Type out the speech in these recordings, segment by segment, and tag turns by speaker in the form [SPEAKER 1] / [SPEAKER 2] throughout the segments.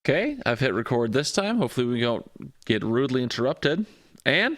[SPEAKER 1] Okay, I've hit record this time. Hopefully we don't get rudely interrupted. And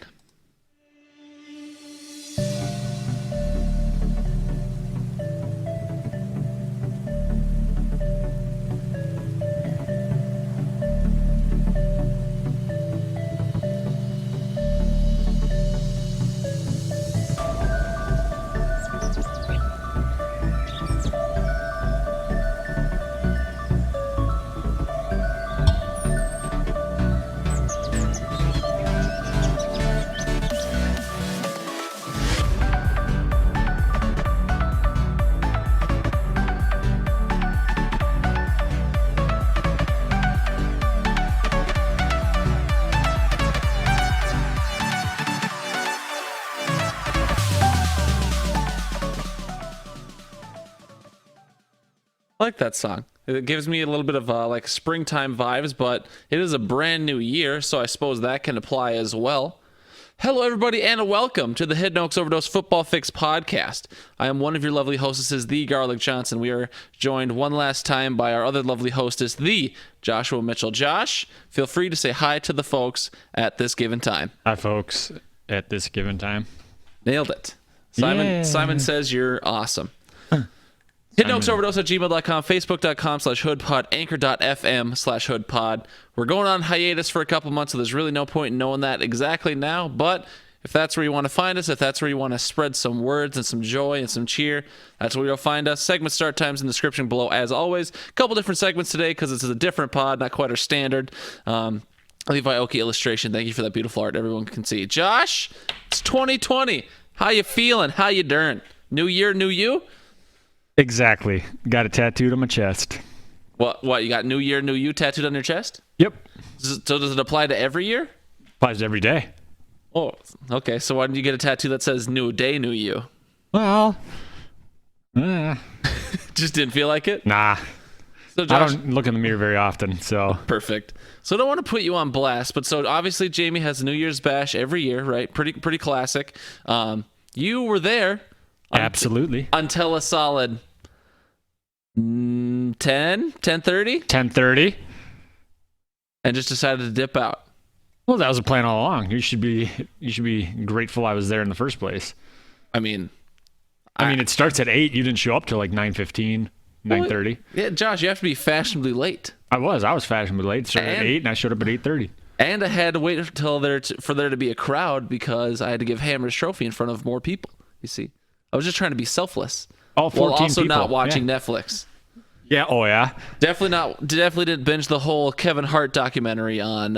[SPEAKER 1] I like that song. It gives me a little bit of like springtime vibes, but it is a brand new year, so I suppose that can apply as well. Hello, everybody, and welcome to the Hidden Oaks Overdose Football Fix podcast. I am one of your lovely hostesses, the Garlic Johnson. We are joined one last time by our other lovely hostess, the Joshua Mitchell. Josh, feel free to say hi to the folks at this given time.
[SPEAKER 2] Hi, folks, at this given time.
[SPEAKER 1] Nailed it. Simon says you're awesome. HiddenOaksOverdose@gmail.com, Facebook.com/hoodpod, Anchor.fm/hoodpod. We're going on hiatus for a couple months, so there's really no point in knowing that exactly now. But if that's where you want to find us, if that's where you want to spread some words and some joy and some cheer, that's where you'll find us. Segment start times in the description below, as always. A couple different segments today because it's a different pod, not quite our standard. Levi Oki illustration. Thank you for that beautiful art everyone can see. Josh, it's 2020. How you feeling? How you doing? New year, new you?
[SPEAKER 2] Exactly. Got it tattooed on my chest.
[SPEAKER 1] What? You got New Year, New You tattooed on your chest?
[SPEAKER 2] Yep.
[SPEAKER 1] So does it apply to every year?
[SPEAKER 2] Applies to every day.
[SPEAKER 1] Oh, okay. So why didn't you get a tattoo that says New Day, New You?
[SPEAKER 2] Well,
[SPEAKER 1] Just didn't feel like it?
[SPEAKER 2] nah.
[SPEAKER 1] So Josh,
[SPEAKER 2] I don't look in the mirror very often, so.
[SPEAKER 1] perfect. So I don't want to put you on blast, but so obviously Jamie has a New Year's bash every year, right? Pretty classic. You were there.
[SPEAKER 2] Absolutely.
[SPEAKER 1] Until a solid 10:30?
[SPEAKER 2] 10:30.
[SPEAKER 1] And just decided to dip out.
[SPEAKER 2] Well, that was a plan all along. You should be grateful I was there in the first place.
[SPEAKER 1] I mean,
[SPEAKER 2] it starts at 8. You didn't show up till like 9:15, 9:30.
[SPEAKER 1] Yeah, Josh, you have to be fashionably late.
[SPEAKER 2] I was fashionably late. It started at 8, and I showed up at 8:30.
[SPEAKER 1] And I had to wait until for there to be a crowd because I had to give Hammer's trophy in front of more people. You see, I was just trying to be selfless.
[SPEAKER 2] All 14
[SPEAKER 1] while also
[SPEAKER 2] people.
[SPEAKER 1] not watching Netflix.
[SPEAKER 2] Yeah. Oh yeah.
[SPEAKER 1] Definitely didn't binge the whole Kevin Hart documentary on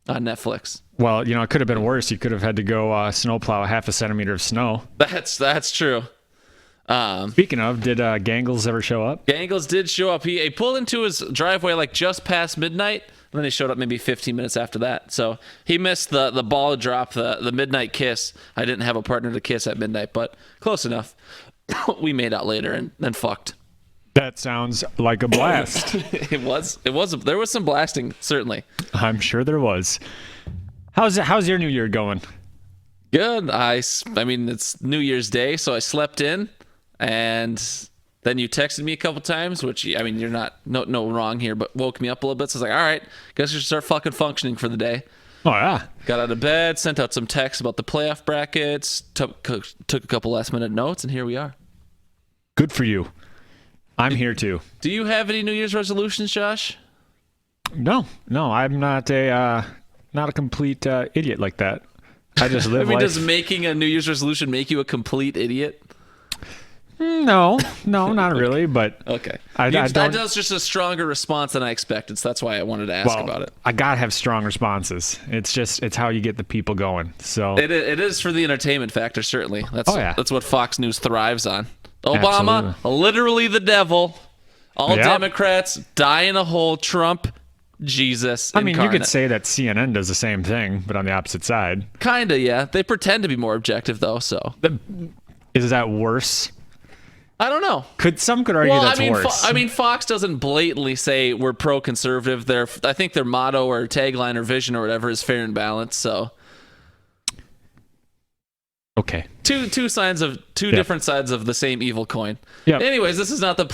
[SPEAKER 1] Netflix.
[SPEAKER 2] Well, it could have been worse. You could have had to go snowplow half a centimeter of snow.
[SPEAKER 1] That's true.
[SPEAKER 2] Speaking of, did Gangles ever show up?
[SPEAKER 1] Gangles did show up. He pulled into his driveway like just past midnight, and then he showed up maybe 15 minutes after that. So he missed the ball drop, the midnight kiss. I didn't have a partner to kiss at midnight, but close enough. We made out later and then fucked.
[SPEAKER 2] That sounds like a blast.
[SPEAKER 1] It was. There was some blasting, certainly.
[SPEAKER 2] I'm sure there was. How's your New Year going?
[SPEAKER 1] Good. I mean, it's New Year's Day, so I slept in, and then you texted me a couple times, which, I mean, you're not no wrong here, but woke me up a little bit. So I was like, all right, guess I should start fucking functioning for the day.
[SPEAKER 2] Oh yeah.
[SPEAKER 1] Got out of bed, sent out some texts about the playoff brackets, took a couple last minute notes, and here we are.
[SPEAKER 2] Good for you. I'm here too.
[SPEAKER 1] Do you have any New Year's resolutions, Josh?
[SPEAKER 2] No, I'm not a complete idiot like that. I just live life.
[SPEAKER 1] Does making a New Year's resolution make you a complete idiot?
[SPEAKER 2] No, not really, but
[SPEAKER 1] okay.
[SPEAKER 2] That
[SPEAKER 1] was just a stronger response than I expected, so that's why I wanted to ask about it.
[SPEAKER 2] I gotta have strong responses. It's how you get the people going. So
[SPEAKER 1] it is for the entertainment factor, certainly. That's what Fox News thrives on. Obama,
[SPEAKER 2] absolutely.
[SPEAKER 1] Literally the devil. All
[SPEAKER 2] Yep.
[SPEAKER 1] Democrats die in a hole. Trump, Jesus.
[SPEAKER 2] I mean,
[SPEAKER 1] incarnate.
[SPEAKER 2] you could say that CNN does the same thing, but on the opposite side.
[SPEAKER 1] Kinda, yeah. They pretend to be more objective, though. So
[SPEAKER 2] Is that worse?
[SPEAKER 1] I don't know.
[SPEAKER 2] Some could argue that's worse.
[SPEAKER 1] I mean, Fox doesn't blatantly say we're pro-conservative. I think their motto or tagline or vision or whatever is fair and balanced. So,
[SPEAKER 2] okay.
[SPEAKER 1] two different sides of the same evil coin.
[SPEAKER 2] Yep.
[SPEAKER 1] Anyways, this is not the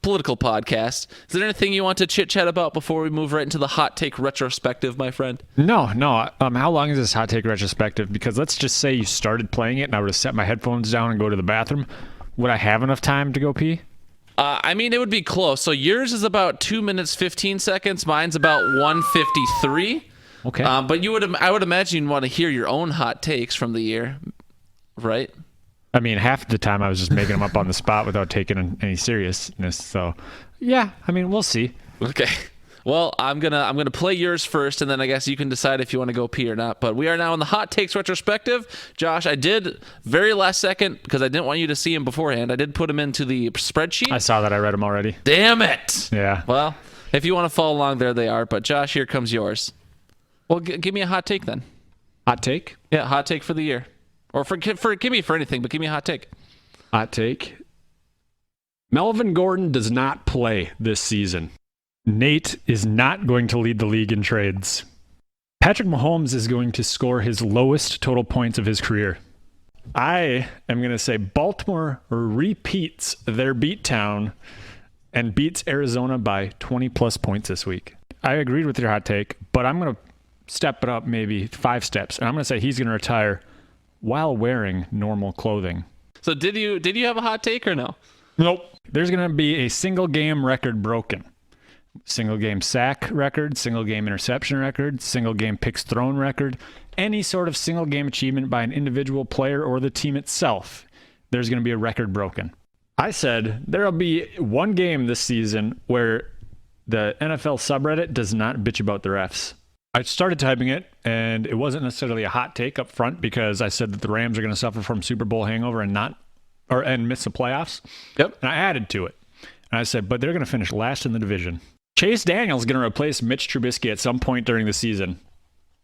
[SPEAKER 1] political podcast. Is there anything you want to chit-chat about before we move right into the hot take retrospective, my friend?
[SPEAKER 2] No. How long is this hot take retrospective? Because let's just say you started playing it and I would have set my headphones down and go to the bathroom. Would I have enough time to go pee?
[SPEAKER 1] It would be close. So yours is about 2 minutes, 15 seconds. Mine's about 1:53.
[SPEAKER 2] Okay.
[SPEAKER 1] But I would imagine you'd want to hear your own hot takes from the year, right?
[SPEAKER 2] I mean, half the time I was just making them up on the spot without taking any seriousness. So, yeah, I mean, we'll see.
[SPEAKER 1] Okay. Well, I'm gonna play yours first, and then I guess you can decide if you want to go pee or not. But we are now in the hot takes retrospective. Josh, I did very last second because I didn't want you to see him beforehand. I did put him into the spreadsheet.
[SPEAKER 2] I saw that. I read them already.
[SPEAKER 1] Damn it.
[SPEAKER 2] Yeah.
[SPEAKER 1] Well, if you want to follow along, there they are. But Josh, here comes yours. Well, give me a hot take then.
[SPEAKER 2] Hot take?
[SPEAKER 1] Yeah, hot take for the year, or give me for anything, but give me a hot take.
[SPEAKER 3] Hot take. Melvin Gordon does not play this season.
[SPEAKER 2] Nate is not going to lead the league in trades. Patrick Mahomes is going to score his lowest total points of his career. I am going to say Baltimore repeats their beatdown and beats Arizona by 20 plus points this week. I agreed with your hot take, but I'm going to step it up maybe 5 steps, and I'm going to say he's going to retire while wearing normal clothing.
[SPEAKER 1] So did you have a hot take or no?
[SPEAKER 2] Nope. There's going to be a single game record broken. Single game sack record, single game interception record, single game picks thrown record, any sort of single game achievement by an individual player or the team itself. There's going to be a record broken. I said there'll be one game this season where the NFL subreddit does not bitch about the refs. I started typing it, and it wasn't necessarily a hot take up front because I said that the Rams are going to suffer from Super Bowl hangover and miss the playoffs.
[SPEAKER 1] Yep.
[SPEAKER 2] And I added to it. And I said, but they're going to finish last in the division. Chase Daniel's going to replace Mitch Trubisky at some point during the season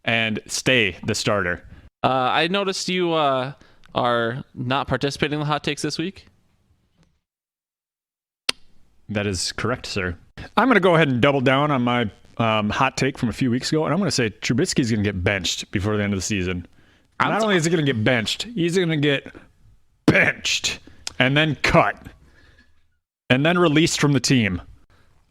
[SPEAKER 2] and stay the starter.
[SPEAKER 1] I noticed you are not participating in the hot takes this week.
[SPEAKER 2] That is correct, sir. I'm going to go ahead and double down on my hot take from a few weeks ago, and I'm going to say Trubisky's going to get benched before the end of the season. Not only is he going to get benched, he's going to get benched and then cut and then released from the team.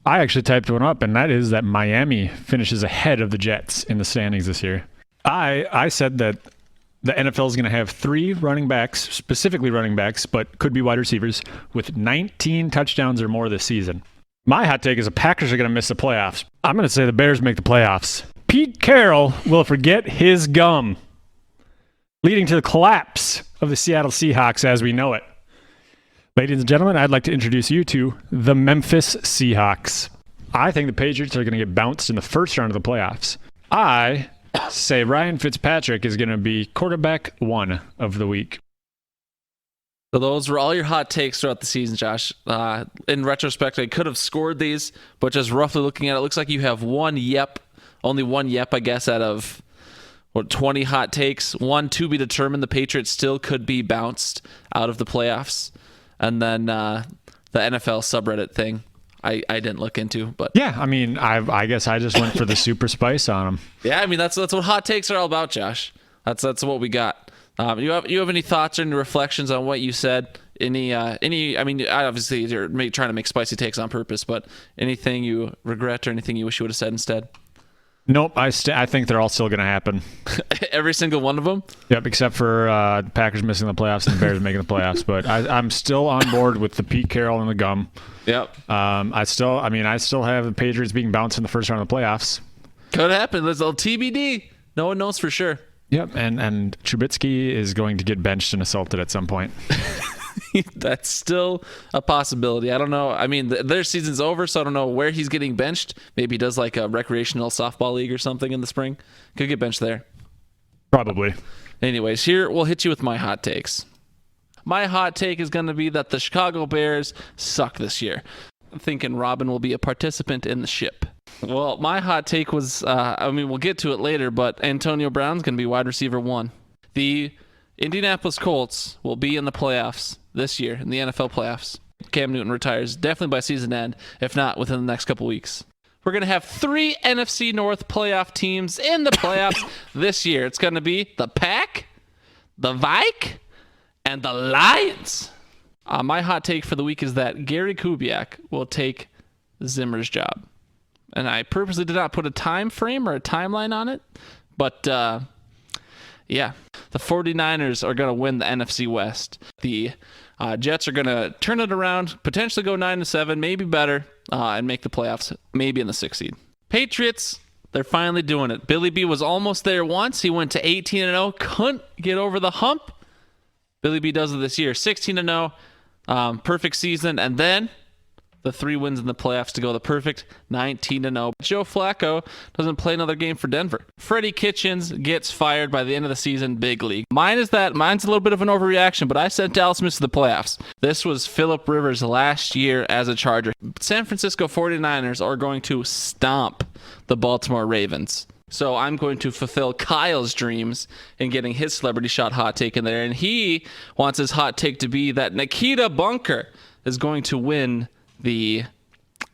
[SPEAKER 2] I actually typed one up, and that is that Miami finishes ahead of the Jets in the standings this year. I said that the NFL is going to have 3 running backs, specifically running backs, but could be wide receivers, with 19 touchdowns or more this season. My hot take is the Packers are going to miss the playoffs. I'm going to say the Bears make the playoffs. Pete Carroll will forget his gum, leading to the collapse of the Seattle Seahawks as we know it. Ladies and gentlemen, I'd like to introduce you to the Memphis Seahawks. I think the Patriots are going to get bounced in the first round of the playoffs. I say Ryan Fitzpatrick is going to be quarterback 1 of the week.
[SPEAKER 1] So those were all your hot takes throughout the season, Josh. In retrospect, I could have scored these, but just roughly looking at it, looks like you have only one yep, I guess, out of 20 hot takes. 1 to be determined. The Patriots still could be bounced out of the playoffs. And then the NFL subreddit thing, I didn't look into, but
[SPEAKER 2] yeah, I mean, I guess I just went for the super spice on them.
[SPEAKER 1] Yeah, I mean that's what hot takes are all about, Josh. That's what we got. You have any thoughts or any reflections on what you said? Any? I mean, obviously you're trying to make spicy takes on purpose, but anything you regret or anything you wish you would have said instead?
[SPEAKER 2] Nope, I think they're all still going to happen.
[SPEAKER 1] Every single one of them?
[SPEAKER 2] Yep, except for the Packers missing the playoffs and the Bears making the playoffs. But I'm still on board with the Pete Carroll and the gum.
[SPEAKER 1] Yep.
[SPEAKER 2] I still have the Patriots being bounced in the first round of the playoffs.
[SPEAKER 1] Could happen. There's a little TBD. No one knows for sure.
[SPEAKER 2] Yep, and Trubisky is going to get benched and assaulted at some point.
[SPEAKER 1] That's still a possibility. I don't know. I mean, their season's over, so I don't know where he's getting benched. Maybe he does like a recreational softball league or something in the spring. Could get benched there.
[SPEAKER 2] Probably.
[SPEAKER 1] Anyways, here we'll hit you with my hot takes. My hot take is going to be that the Chicago Bears suck this year. I'm thinking Robin will be a participant in the ship. Well, my hot take was, we'll get to it later, but Antonio Brown's going to be wide receiver 1. The Indianapolis Colts will be in the playoffs this year, in the NFL playoffs. Cam Newton retires definitely by season end, if not within the next couple weeks. We're going to have 3 NFC North playoff teams in the playoffs this year. It's going to be the Pack, the Vike, and the Lions. My hot take for the week is that Gary Kubiak will take Zimmer's job. And I purposely did not put a time frame or a timeline on it. But, yeah, the 49ers are going to win the NFC West. The Jets are going to turn it around, potentially go 9-7, maybe better, and make the playoffs, maybe in the 6th seed. Patriots, they're finally doing it. Billy B was almost there once. He went to 18-0, couldn't get over the hump. Billy B does it this year, 16-0, perfect season, and then the 3 wins in the playoffs to go the perfect 19-0. Joe Flacco doesn't play another game for Denver. Freddie Kitchens gets fired by the end of the season, big league. Mine's a little bit of an overreaction, but I said Dallas missed the playoffs. This was Phillip Rivers' last year as a Charger. San Francisco 49ers are going to stomp the Baltimore Ravens. So I'm going to fulfill Kyle's dreams in getting his celebrity shot hot take in there. And he wants his hot take to be that Nikita Bunker is going to win the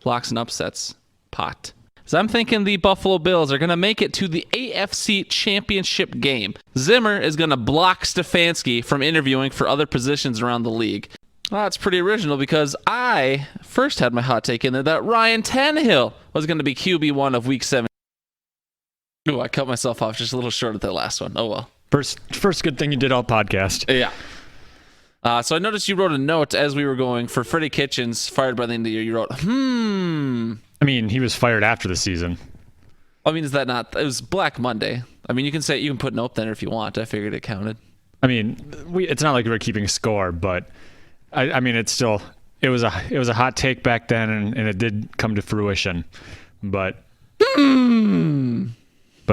[SPEAKER 1] locks and upsets pot. So I'm thinking the Buffalo Bills are going to make it to the AFC Championship game. Zimmer is going to block Stefanski from interviewing for other positions around the league. Well, that's pretty original because I first had my hot take in there that Ryan Tannehill was going to be QB1 of Week 7. Ooh, I cut myself off just a little short at that last one. Oh, well.
[SPEAKER 2] First good thing you did all podcast.
[SPEAKER 1] Yeah. So I noticed you wrote a note as we were going for Freddie Kitchens, fired by the end of the year. You wrote,
[SPEAKER 2] I mean, he was fired after the season.
[SPEAKER 1] I mean, is that not... It was Black Monday. I mean, you can put nope there if you want. I figured it counted.
[SPEAKER 2] I mean, it's not like we were keeping score, but I mean, it was a hot take back then, and it did come to fruition. But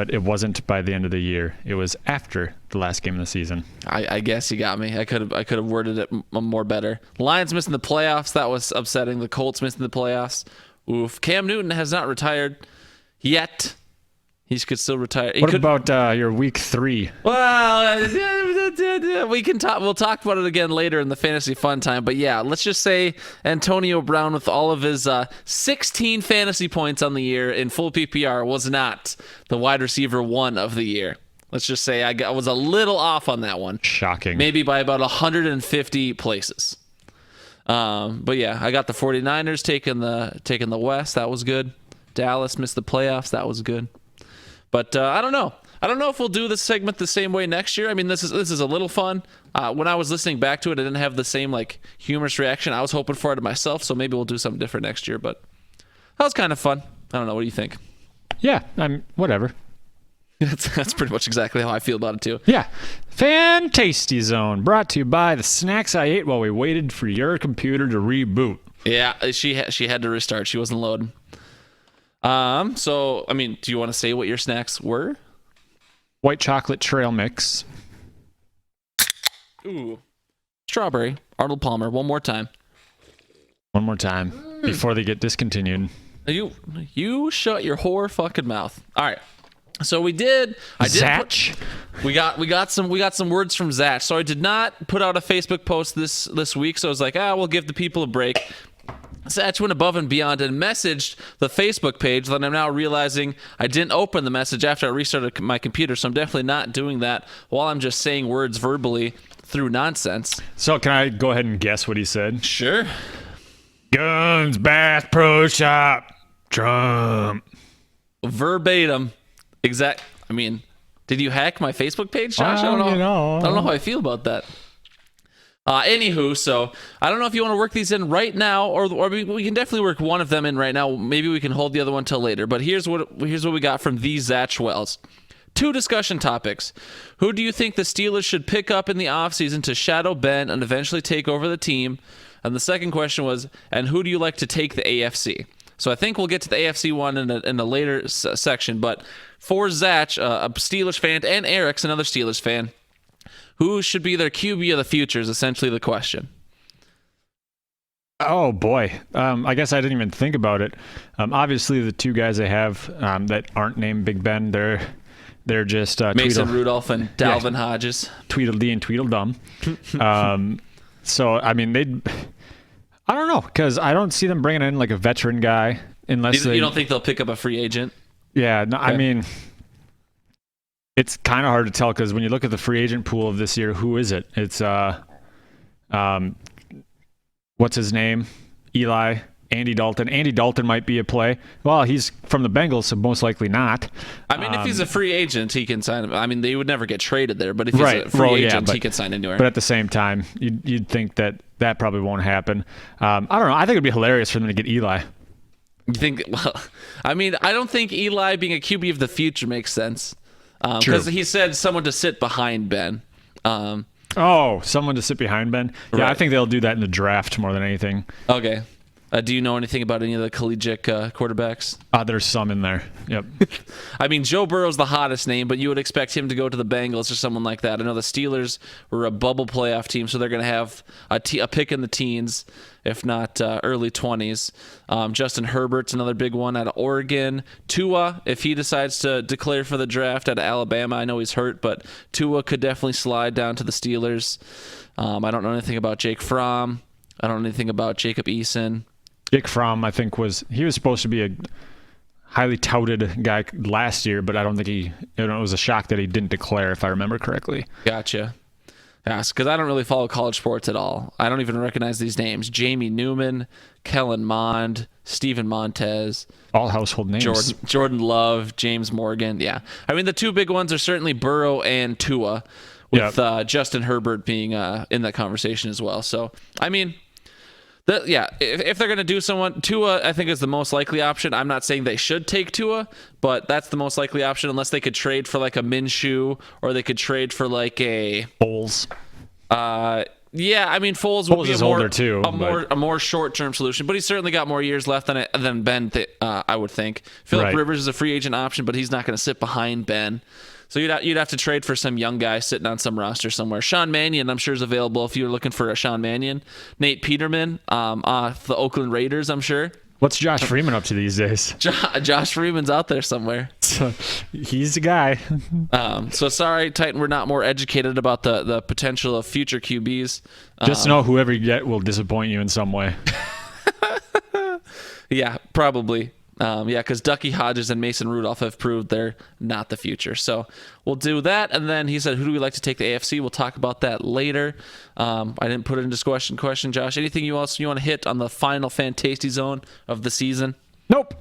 [SPEAKER 2] it wasn't by the end of the year. It was after the last game of the season.
[SPEAKER 1] I guess you got me. I could have worded it more better. Lions missing the playoffs. That was upsetting. The Colts missing the playoffs. Oof. Cam Newton has not retired yet. He could still retire.
[SPEAKER 2] What about your week 3?
[SPEAKER 1] Well, we'll talk about it again later in the fantasy fun time. But yeah, let's just say Antonio Brown with all of his 16 fantasy points on the year in full PPR was not the wide receiver 1 of the year. Let's just say I was a little off on that one.
[SPEAKER 2] Shocking.
[SPEAKER 1] Maybe by about 150 places. But yeah, I got the 49ers taking the West. That was good. Dallas missed the playoffs. That was good. But I don't know. I don't know if we'll do this segment the same way next year. I mean, this is a little fun. When I was listening back to it, I didn't have the same humorous reaction. I was hoping for it myself, so maybe we'll do something different next year. But that was kind of fun. I don't know. What do you think?
[SPEAKER 2] Yeah, whatever.
[SPEAKER 1] That's pretty much exactly how I feel about it too.
[SPEAKER 2] Yeah. Fantasty Zone, brought to you by the snacks I ate while we waited for your computer to reboot.
[SPEAKER 1] Yeah, she had to restart. She wasn't loading. So, I mean, do you want to say what your snacks were?
[SPEAKER 2] White chocolate trail mix.
[SPEAKER 1] Ooh. Strawberry. Arnold Palmer. One more time.
[SPEAKER 2] Before they get discontinued.
[SPEAKER 1] You shut your whore fucking mouth. All right. So we got some words from Zach. So I did not put out a Facebook post this week. So I was like, we'll give the people a break. Satch went above and beyond and messaged the Facebook page that I'm now realizing I didn't open the message after I restarted my computer, so I'm definitely not doing that while I'm just saying words verbally through nonsense.
[SPEAKER 2] So can I go ahead and guess what he said?
[SPEAKER 1] Sure.
[SPEAKER 2] Guns, Bass Pro Shop, Trump.
[SPEAKER 1] Verbatim. Exact. I mean, did you hack my Facebook page, Josh? I don't know how I feel about that. Anywho, so I don't know if you want to work these in right now, or we can definitely work one of them in right now. Maybe we can hold the other one till later. But here's what we got from these Zach Wells. 2 discussion topics. Who do you think the Steelers should pick up in the offseason to shadow Ben and eventually take over the team? And the second question was, and who do you like to take the AFC? So I think we'll get to the AFC one in a later section. But for Zach, a Steelers fan, and Eric's another Steelers fan, who should be their QB of the future is essentially the question.
[SPEAKER 2] Oh, boy. I guess I didn't even think about it. Obviously, the 2 guys they have that aren't named Big Ben, they're just...
[SPEAKER 1] Mason Rudolph and Dalvin Hodges.
[SPEAKER 2] Tweedledee and Tweedledum. So, I mean, I don't know, because I don't see them bringing in a veteran guy unless
[SPEAKER 1] You don't think they'll pick up a free agent?
[SPEAKER 2] Yeah, no, okay. I mean... It's kind of hard to tell because when you look at the free agent pool of this year, who is it? It's what's his name? Eli, Andy Dalton. Andy Dalton might be a play. Well, he's from the Bengals, so most likely not.
[SPEAKER 1] I mean, if he's a free agent, he can sign him. I mean, they would never get traded there, but if he's a free agent, he can sign anywhere.
[SPEAKER 2] But at the same time, you'd think that probably won't happen. I don't know. I think it'd be hilarious for them to get Eli.
[SPEAKER 1] You think? Well, I mean, I don't think Eli being a QB of the future makes sense because he said someone to sit behind Ben.
[SPEAKER 2] Someone to sit behind Ben? Yeah, right. I think they'll do that in the draft more than anything.
[SPEAKER 1] Okay. Do you know anything about any of the collegiate quarterbacks?
[SPEAKER 2] There's some in there. Yep.
[SPEAKER 1] I mean, Joe Burrow's the hottest name, but you would expect him to go to the Bengals or someone like that. I know the Steelers were a bubble playoff team, so they're going to have a pick in the teens, if not early 20s. Justin Herbert's another big one out of Oregon. Tua, if he decides to declare for the draft out of Alabama, I know he's hurt, but Tua could definitely slide down to the Steelers. I don't know anything about Jake Fromm. I don't know anything about Jacob Eason.
[SPEAKER 2] Jake Fromm, I think, was supposed to be a highly touted guy last year, but I don't think it was a shock that he didn't declare, if I remember correctly.
[SPEAKER 1] Gotcha. Yes, because I don't really follow college sports at all. I don't even recognize these names. Jamie Newman, Kellen Mond, Steven Montez.
[SPEAKER 2] All household names.
[SPEAKER 1] Jordan Love, James Morgan. Yeah. I mean, the two big ones are certainly Burrow and Tua, with Justin Herbert being in that conversation as well. So, I mean... if they're going to do someone, Tua, I think, is the most likely option. I'm not saying they should take Tua, but that's the most likely option unless they could trade for like a Minshew or they could trade for like a
[SPEAKER 2] Foles.
[SPEAKER 1] Yeah, I mean Foles would be a more short-term solution, but he's certainly got more years left than Ben. I would think Phillip Rivers is a free agent option, but he's not going to sit behind Ben. So you'd have to trade for some young guy sitting on some roster somewhere. Sean Mannion, I'm sure, is available if you're looking for a Sean Mannion. Nate Peterman, the Oakland Raiders, I'm sure.
[SPEAKER 2] What's Josh Freeman up to these days?
[SPEAKER 1] Josh Freeman's out there somewhere.
[SPEAKER 2] He's the guy.
[SPEAKER 1] So sorry, Titan, we're not more educated about the potential of future QBs.
[SPEAKER 2] Just know whoever you get will disappoint you in some way.
[SPEAKER 1] Yeah, probably. Because Ducky Hodges and Mason Rudolph have proved they're not the future. So we'll do that. And then he said, who do we like to take the AFC? We'll talk about that later. I didn't put it into question, Josh. Anything else you want to hit on the final Fantasy Zone of the season?
[SPEAKER 2] Nope.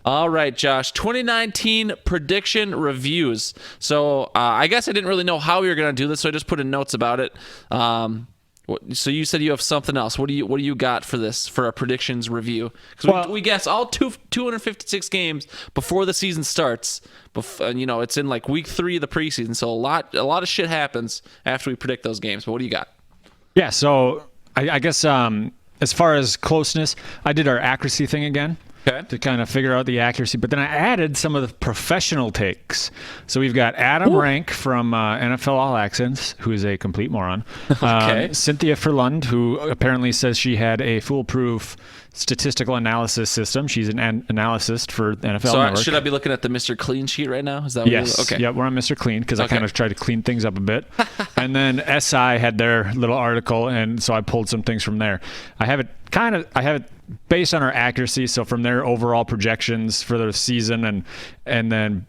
[SPEAKER 1] All right, Josh. 2019 prediction reviews. So I guess I didn't really know how we were going to do this, so I just put in notes about it. So you said you have something else. What do you got for this, for a predictions review? Because we guess all 256 games before the season starts. It's in like week 3 of the preseason, so a lot of shit happens after we predict those games. But what do you got?
[SPEAKER 2] Yeah, so I guess as far as closeness, I did our accuracy thing again. Okay. To kind of figure out the accuracy. But then I added some of the professional takes. So we've got Adam Rank from NFL All Accents, who is a complete moron.
[SPEAKER 1] Okay.
[SPEAKER 2] Cynthia Furlund, who apparently says she had a foolproof statistical analysis system. She's an analyst for NFL Network.
[SPEAKER 1] So should I be looking at the Mr. Clean sheet right now? Is that what
[SPEAKER 2] yes. Okay. Yeah, we're on Mr. Clean because I kind of tried to clean things up a bit. And then SI had their little article, and so I pulled some things from there. I have it based on our accuracy, so from their overall projections for the season, and then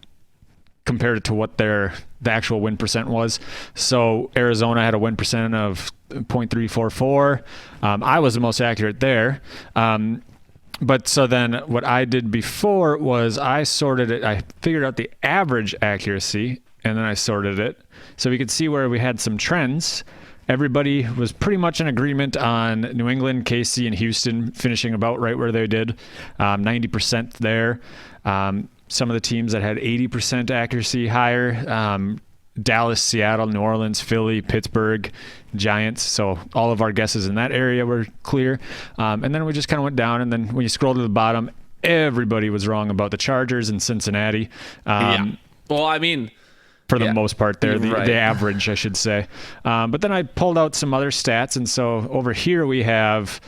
[SPEAKER 2] compared it to what the actual win percent was. So Arizona had a win percent of 0.344. I was the most accurate there. But so then what I did before was I sorted it. I figured out the average accuracy, and then I sorted it so we could see where we had some trends. Everybody was pretty much in agreement on New England, KC, and Houston finishing about right where they did, 90% there. Some of the teams that had 80% accuracy higher, Dallas, Seattle, New Orleans, Philly, Pittsburgh, Giants. So all of our guesses in that area were clear. And then we just kind of went down, and then when you scroll to the bottom, everybody was wrong about the Chargers and Cincinnati.
[SPEAKER 1] Yeah. Well, I mean...
[SPEAKER 2] For the most part there, the average, I should say. But then I pulled out some other stats. And so over here we have,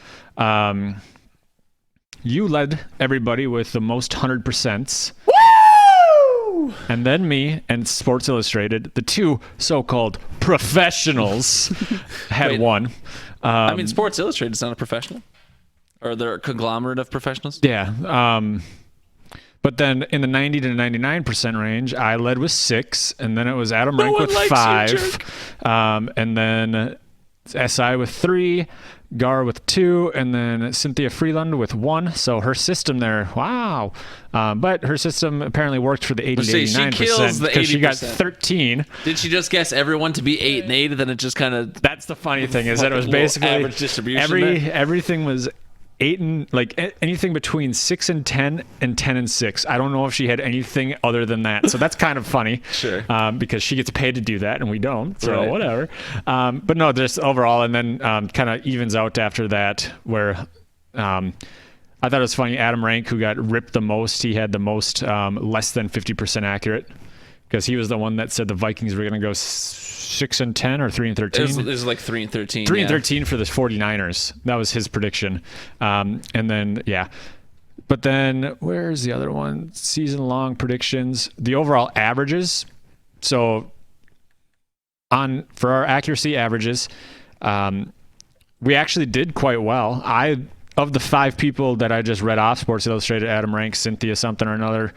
[SPEAKER 2] you led everybody with the most 100%. Woo! And then me and Sports Illustrated, the two so-called professionals, had one.
[SPEAKER 1] I mean, Sports Illustrated is not a professional. Or they're a conglomerate of professionals?
[SPEAKER 2] Yeah. But then in the 90 to 99% range, I led with 6, and then it was Adam Rank with 5. And then SI with 3, Gar with 2, and then Cynthia Freeland with 1. So her system there, wow. But her system apparently worked for the 80 to
[SPEAKER 1] See, she
[SPEAKER 2] 89%
[SPEAKER 1] kills the
[SPEAKER 2] because she got
[SPEAKER 1] 80%.
[SPEAKER 2] 13.
[SPEAKER 1] Did she just guess everyone to be 8 and 8, and then it just kind of
[SPEAKER 2] That's the funny thing is that it was basically
[SPEAKER 1] average distribution?
[SPEAKER 2] everything was 8 and like anything between 6 and 10 and 10 and 6. I don't know if she had anything other than that. So that's kind of funny.
[SPEAKER 1] Sure.
[SPEAKER 2] Because she gets paid to do that and we don't. So
[SPEAKER 1] Right.
[SPEAKER 2] whatever. But no, just overall, and then kind of evens out after that where I thought it was funny. Adam Rank, who got ripped the most, he had the most less than 50% accurate because he was the one that said the Vikings were going to go 6 and 10 or 3 and 13.
[SPEAKER 1] It was like 3 and 13.
[SPEAKER 2] 3 and 13 for the 49ers. That was his prediction. And then, yeah. But then, where's the other one? Season-long predictions. The overall averages. So, for our accuracy averages, we actually did quite well. Of the 5 people that I just read off, Sports Illustrated, Adam Rank, Cynthia something or another,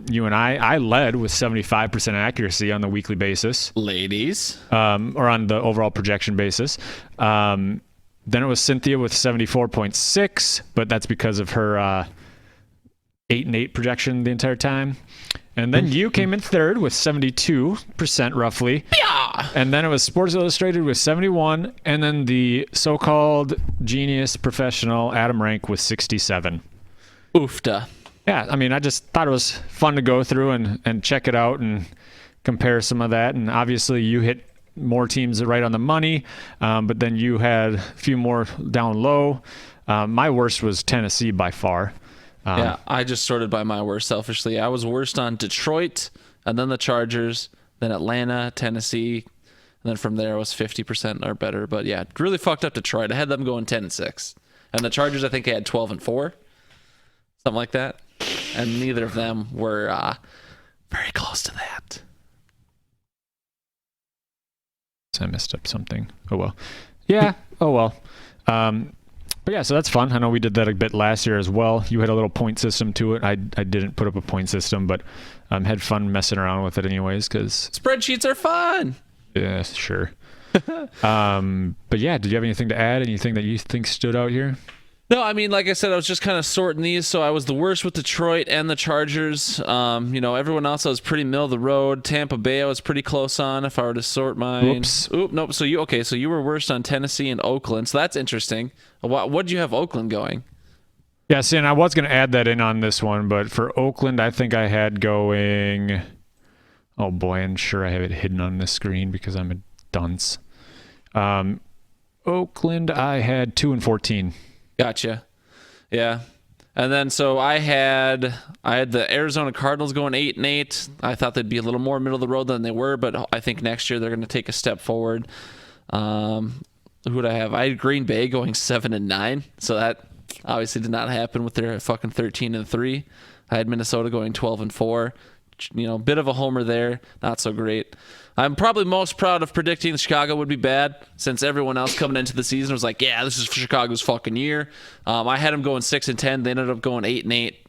[SPEAKER 2] you and I led with 75% accuracy on the weekly basis.
[SPEAKER 1] Ladies.
[SPEAKER 2] Or on the overall projection basis. Then it was Cynthia with 74.6, but that's because of her 8 and 8 projection the entire time. And then you came in third with 72% roughly.
[SPEAKER 1] Yeah.
[SPEAKER 2] And then it was Sports Illustrated with 71, and then the so-called genius professional Adam Rank with 67.
[SPEAKER 1] Oofta.
[SPEAKER 2] Yeah, I mean, I just thought it was fun to go through and check it out and compare some of that. And obviously you hit more teams right on the money, but then you had a few more down low. My worst was Tennessee by far.
[SPEAKER 1] Yeah, I just sorted by my worst selfishly. I was worst on Detroit, and then the Chargers, then Atlanta, Tennessee, and then from there it was 50% or better. But yeah, really fucked up Detroit. I had them going 10 and 6. And the Chargers, I think I had 12 and 4. Something like that. And neither of them were very close to that.
[SPEAKER 2] So I messed up something. Oh well. Yeah. Oh well. But yeah, so that's fun. I know we did that a bit last year as well. You had a little point system to it. I didn't put up a point system, but had fun messing around with it anyways. Because
[SPEAKER 1] Spreadsheets are fun.
[SPEAKER 2] yeah, sure. But yeah, did you have anything to add? Anything that you think stood out here?
[SPEAKER 1] No, I mean, like I said, I was just kind of sorting these, so I was the worst with Detroit and the Chargers. Everyone else I was pretty middle of the road. Tampa Bay I was pretty close on if I were to sort mine.
[SPEAKER 2] Oops.
[SPEAKER 1] Nope. So you were worst on Tennessee and Oakland, so that's interesting. What did you have Oakland going?
[SPEAKER 2] Yeah, see, and I was going to add that in on this one, but for Oakland, I think I had going. Oh boy, I'm sure I have it hidden on this screen because I'm a dunce. Oakland, I had 2 and 14.
[SPEAKER 1] Gotcha. Yeah. And then so I had the Arizona Cardinals going 8 and 8. I thought they'd be a little more middle of the road than they were, but I think next year they're going to take a step forward. Who would I have? I had Green Bay going 7 and 9. So that obviously did not happen with their fucking 13 and 3. I had Minnesota going 12 and 4. Bit of a homer there. Not so great. I'm probably most proud of predicting Chicago would be bad, since everyone else coming into the season was like, yeah, this is Chicago's fucking year. I had them going 6 and 10. They ended up going 8 and 8.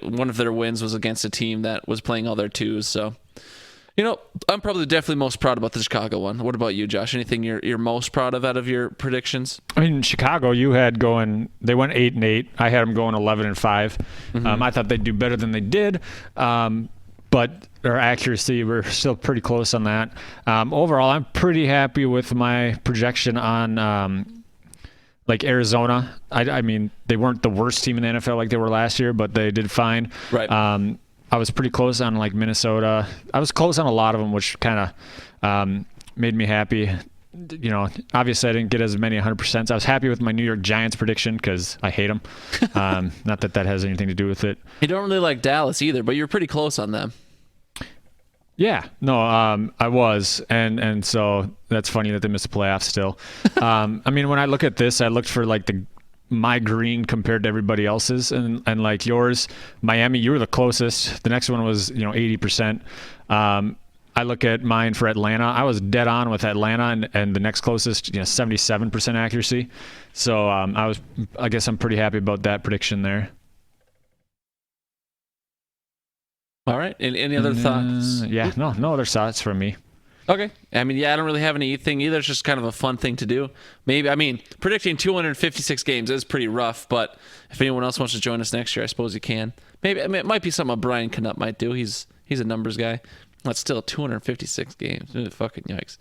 [SPEAKER 1] One of their wins was against a team that was playing all their twos. So, I'm probably definitely most proud about the Chicago one. What about you, Josh? Anything you're most proud of out of your predictions?
[SPEAKER 2] I mean, Chicago, you had they went 8 and 8. I had them going 11 and 5.
[SPEAKER 1] Mm-hmm.
[SPEAKER 2] I thought they'd do better than they did. But their accuracy, we're still pretty close on that. Overall, I'm pretty happy with my projection on Arizona. I mean, they weren't the worst team in the NFL like they were last year, but they did fine.
[SPEAKER 1] Right.
[SPEAKER 2] I was pretty close on Minnesota. I was close on a lot of them, which kind of made me happy. Obviously I didn't get as many 100%. I was happy with my New York Giants prediction because I hate them. Not that has anything to do with it.
[SPEAKER 1] You don't really like Dallas either, but you're pretty close on them.
[SPEAKER 2] Yeah, no, I was, and so that's funny that they missed the playoffs still. I mean, when I look at this, I looked for my green compared to everybody else's, and like yours, Miami, you were the closest. The next one was 80%. I look at mine for Atlanta. I was dead on with Atlanta, and the next closest, 77% accuracy. So I guess I'm pretty happy about that prediction there.
[SPEAKER 1] All right. Any other thoughts?
[SPEAKER 2] Yeah, no other thoughts from me.
[SPEAKER 1] Okay. I mean, I don't really have anything either. It's just kind of a fun thing to do. Predicting 256 games is pretty rough, but if anyone else wants to join us next year, I suppose you can. It might be something Brian Canutt might do. He's a numbers guy. That's still 256 games. Fucking yikes.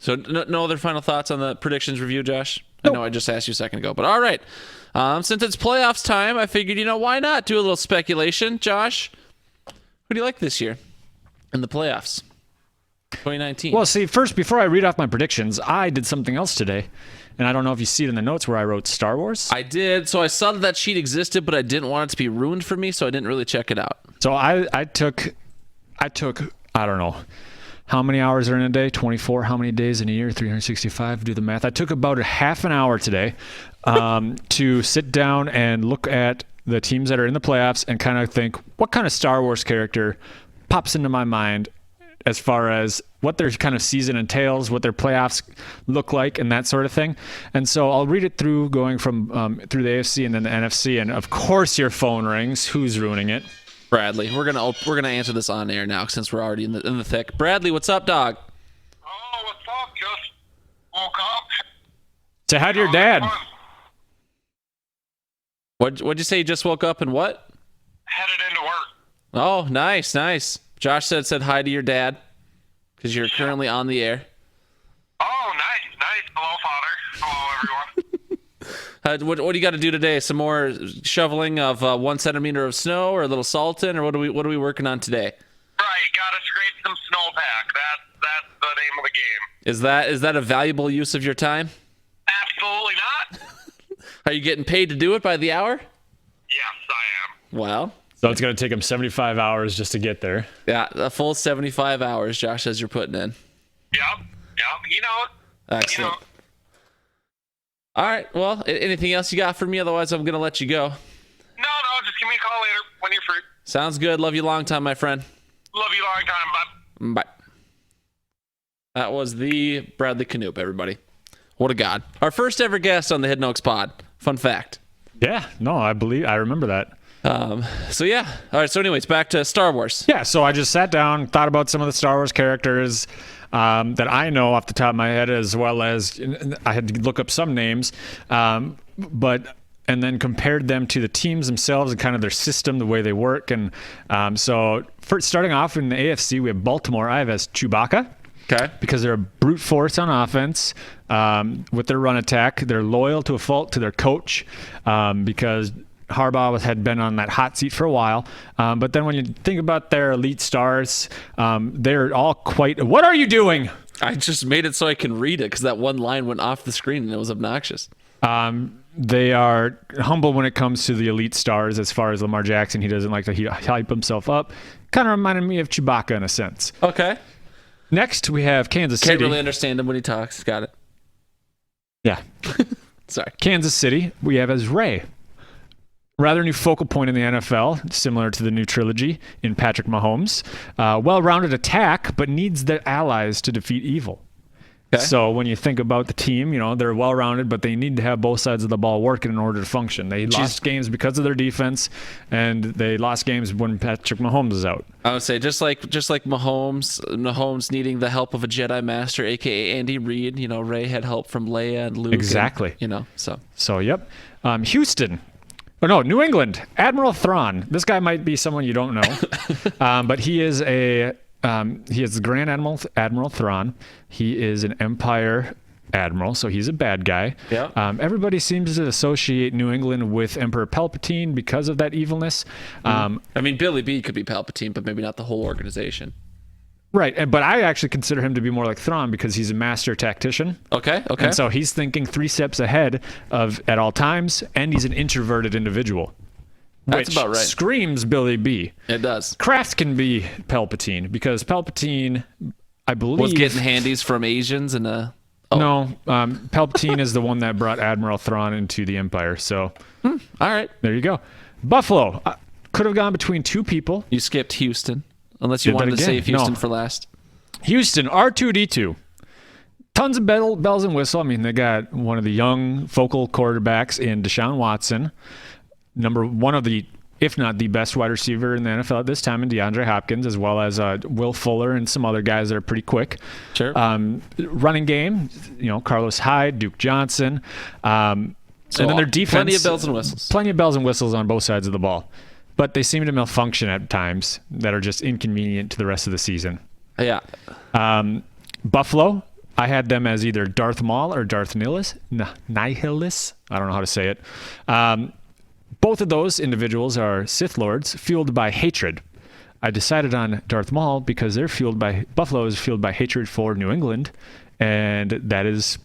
[SPEAKER 1] So no other final thoughts on the predictions review, Josh? Nope. I know I just asked you a second ago, but all right. Since it's playoffs time, I figured, why not do a little speculation? Josh, who do you like this year in the playoffs? 2019.
[SPEAKER 2] Well, see, first, before I read off my predictions, I did something else today. And I don't know if you see it in the notes where I wrote Star Wars.
[SPEAKER 1] I did. So I saw that sheet existed, but I didn't want it to be ruined for me, so I didn't really check it out.
[SPEAKER 2] So I took, I don't know, how many hours are in a day? 24. How many days in a year? 365. Do the math. I took about a half an hour today to sit down and look at the teams that are in the playoffs and kind of think, what kind of Star Wars character pops into my mind as far as what their kind of season entails, what their playoffs look like, and that sort of thing. And so I'll read it through, going from through the AFC and then the NFC. And of course, your phone rings. Who's ruining it?
[SPEAKER 1] Bradley. We're gonna answer this on air now since we're already in the thick. Bradley, what's up, dog?
[SPEAKER 4] Oh, what's up? Just woke up.
[SPEAKER 2] Say hi to your dad.
[SPEAKER 1] What'd you say? You just woke up and what?
[SPEAKER 4] Headed into work.
[SPEAKER 1] Oh, nice. Josh said hi to your dad because you're currently on the air.
[SPEAKER 4] Oh, nice. Hello, Father. Hello, everyone.
[SPEAKER 1] What do you got to do today? Some more shoveling of 1 centimeter of snow, or a little salting, or what are we working on today?
[SPEAKER 4] Right, gotta scrape some snowpack. That's the name of the game.
[SPEAKER 1] Is that a valuable use of your time?
[SPEAKER 4] Absolutely not.
[SPEAKER 1] Are you getting paid to do it by the hour?
[SPEAKER 4] Yes, I am.
[SPEAKER 1] Well.
[SPEAKER 2] So it's going to take him 75 hours just to get there.
[SPEAKER 1] Yeah, a full 75 hours, Josh says you're putting in.
[SPEAKER 4] Yep. You know it.
[SPEAKER 1] Excellent. All right, well, anything else you got for me? Otherwise, I'm going to let you go.
[SPEAKER 4] No, just give me a call later when you're free.
[SPEAKER 1] Sounds good. Love you long time, my friend.
[SPEAKER 4] Love you long time, bud.
[SPEAKER 1] Bye. That was the Bradley Canoop, everybody. What a god. Our first ever guest on the Hidden Oaks pod. Fun fact.
[SPEAKER 2] Yeah, no, I remember that.
[SPEAKER 1] So yeah. All right. So anyways, back to Star Wars.
[SPEAKER 2] Yeah. So I just sat down, thought about some of the Star Wars characters that I know off the top of my head, as well as I had to look up some names, and then compared them to the teams themselves and kind of their system, the way they work. And so first, starting off in the AFC, we have Baltimore. I have as Chewbacca.
[SPEAKER 1] Okay.
[SPEAKER 2] Because they're a brute force on offense with their run attack. They're loyal to a fault to their coach because Harbaugh had been on that hot seat for a while. But then when you think about their elite stars, they're all quite... What are you doing?
[SPEAKER 1] I just made it so I can read it because that one line went off the screen and it was obnoxious.
[SPEAKER 2] They are humble when it comes to the elite stars. As far as Lamar Jackson, he doesn't like to hype himself up. Kind of reminded me of Chewbacca in a sense.
[SPEAKER 1] Okay.
[SPEAKER 2] Next, we have Kansas City.
[SPEAKER 1] Can't really understand him when he talks. Got it.
[SPEAKER 2] Yeah.
[SPEAKER 1] Sorry.
[SPEAKER 2] Kansas City, we have as Ray. Rather new focal point in the NFL, similar to the new trilogy in Patrick Mahomes. Well-rounded attack, but needs the allies to defeat evil. Okay. So when you think about the team, they're well-rounded, but they need to have both sides of the ball working in order to function. They lost games because of their defense, and they lost games when Patrick Mahomes is out.
[SPEAKER 1] I would say just like Mahomes needing the help of a Jedi Master, aka Andy Reid. Ray had help from Leia and Luke.
[SPEAKER 2] Exactly.
[SPEAKER 1] And,
[SPEAKER 2] So yep. Houston. Oh no, New England. Admiral Thrawn. This guy might be someone you don't know, but he is the Grand Admiral Thrawn. He is an Empire admiral, so he's a bad guy.
[SPEAKER 1] Yeah.
[SPEAKER 2] Everybody seems to associate New England with Emperor Palpatine because of that evilness.
[SPEAKER 1] Billy B could be Palpatine, but maybe not the whole organization.
[SPEAKER 2] Right, but I actually consider him to be more like Thrawn because he's a master tactician.
[SPEAKER 1] Okay.
[SPEAKER 2] And so he's thinking 3 steps ahead at all times, and he's an introverted individual.
[SPEAKER 1] That's
[SPEAKER 2] which
[SPEAKER 1] about right.
[SPEAKER 2] Screams Billy B.
[SPEAKER 1] It does.
[SPEAKER 2] Kraft can be Palpatine because Palpatine, I believe,
[SPEAKER 1] was getting handies from Asians and
[SPEAKER 2] No, Palpatine is the one that brought Admiral Thrawn into the Empire. So,
[SPEAKER 1] all right,
[SPEAKER 2] there you go. Buffalo could have gone between 2 people.
[SPEAKER 1] You skipped Houston, unless you wanted to save Houston for last.
[SPEAKER 2] Houston R2D2. Tons of bells and whistles. They got one of the young focal quarterbacks in Deshaun Watson. Number one of the if not the best wide receiver in the NFL at this time in DeAndre Hopkins, as well as Will Fuller and some other guys that are pretty quick.
[SPEAKER 1] Sure.
[SPEAKER 2] Running game, Carlos Hyde, Duke Johnson. And then their defense.
[SPEAKER 1] Plenty of bells and whistles.
[SPEAKER 2] Plenty of bells and whistles on both sides of the ball. But they seem to malfunction at times that are just inconvenient to the rest of the season.
[SPEAKER 1] Yeah.
[SPEAKER 2] Buffalo, I had them as either Darth Maul or Darth Nihilus. Nihilus? I don't know how to say it. Both of those individuals are Sith Lords fueled by hatred. I decided on Darth Maul because Buffalo is fueled by hatred for New England, and that is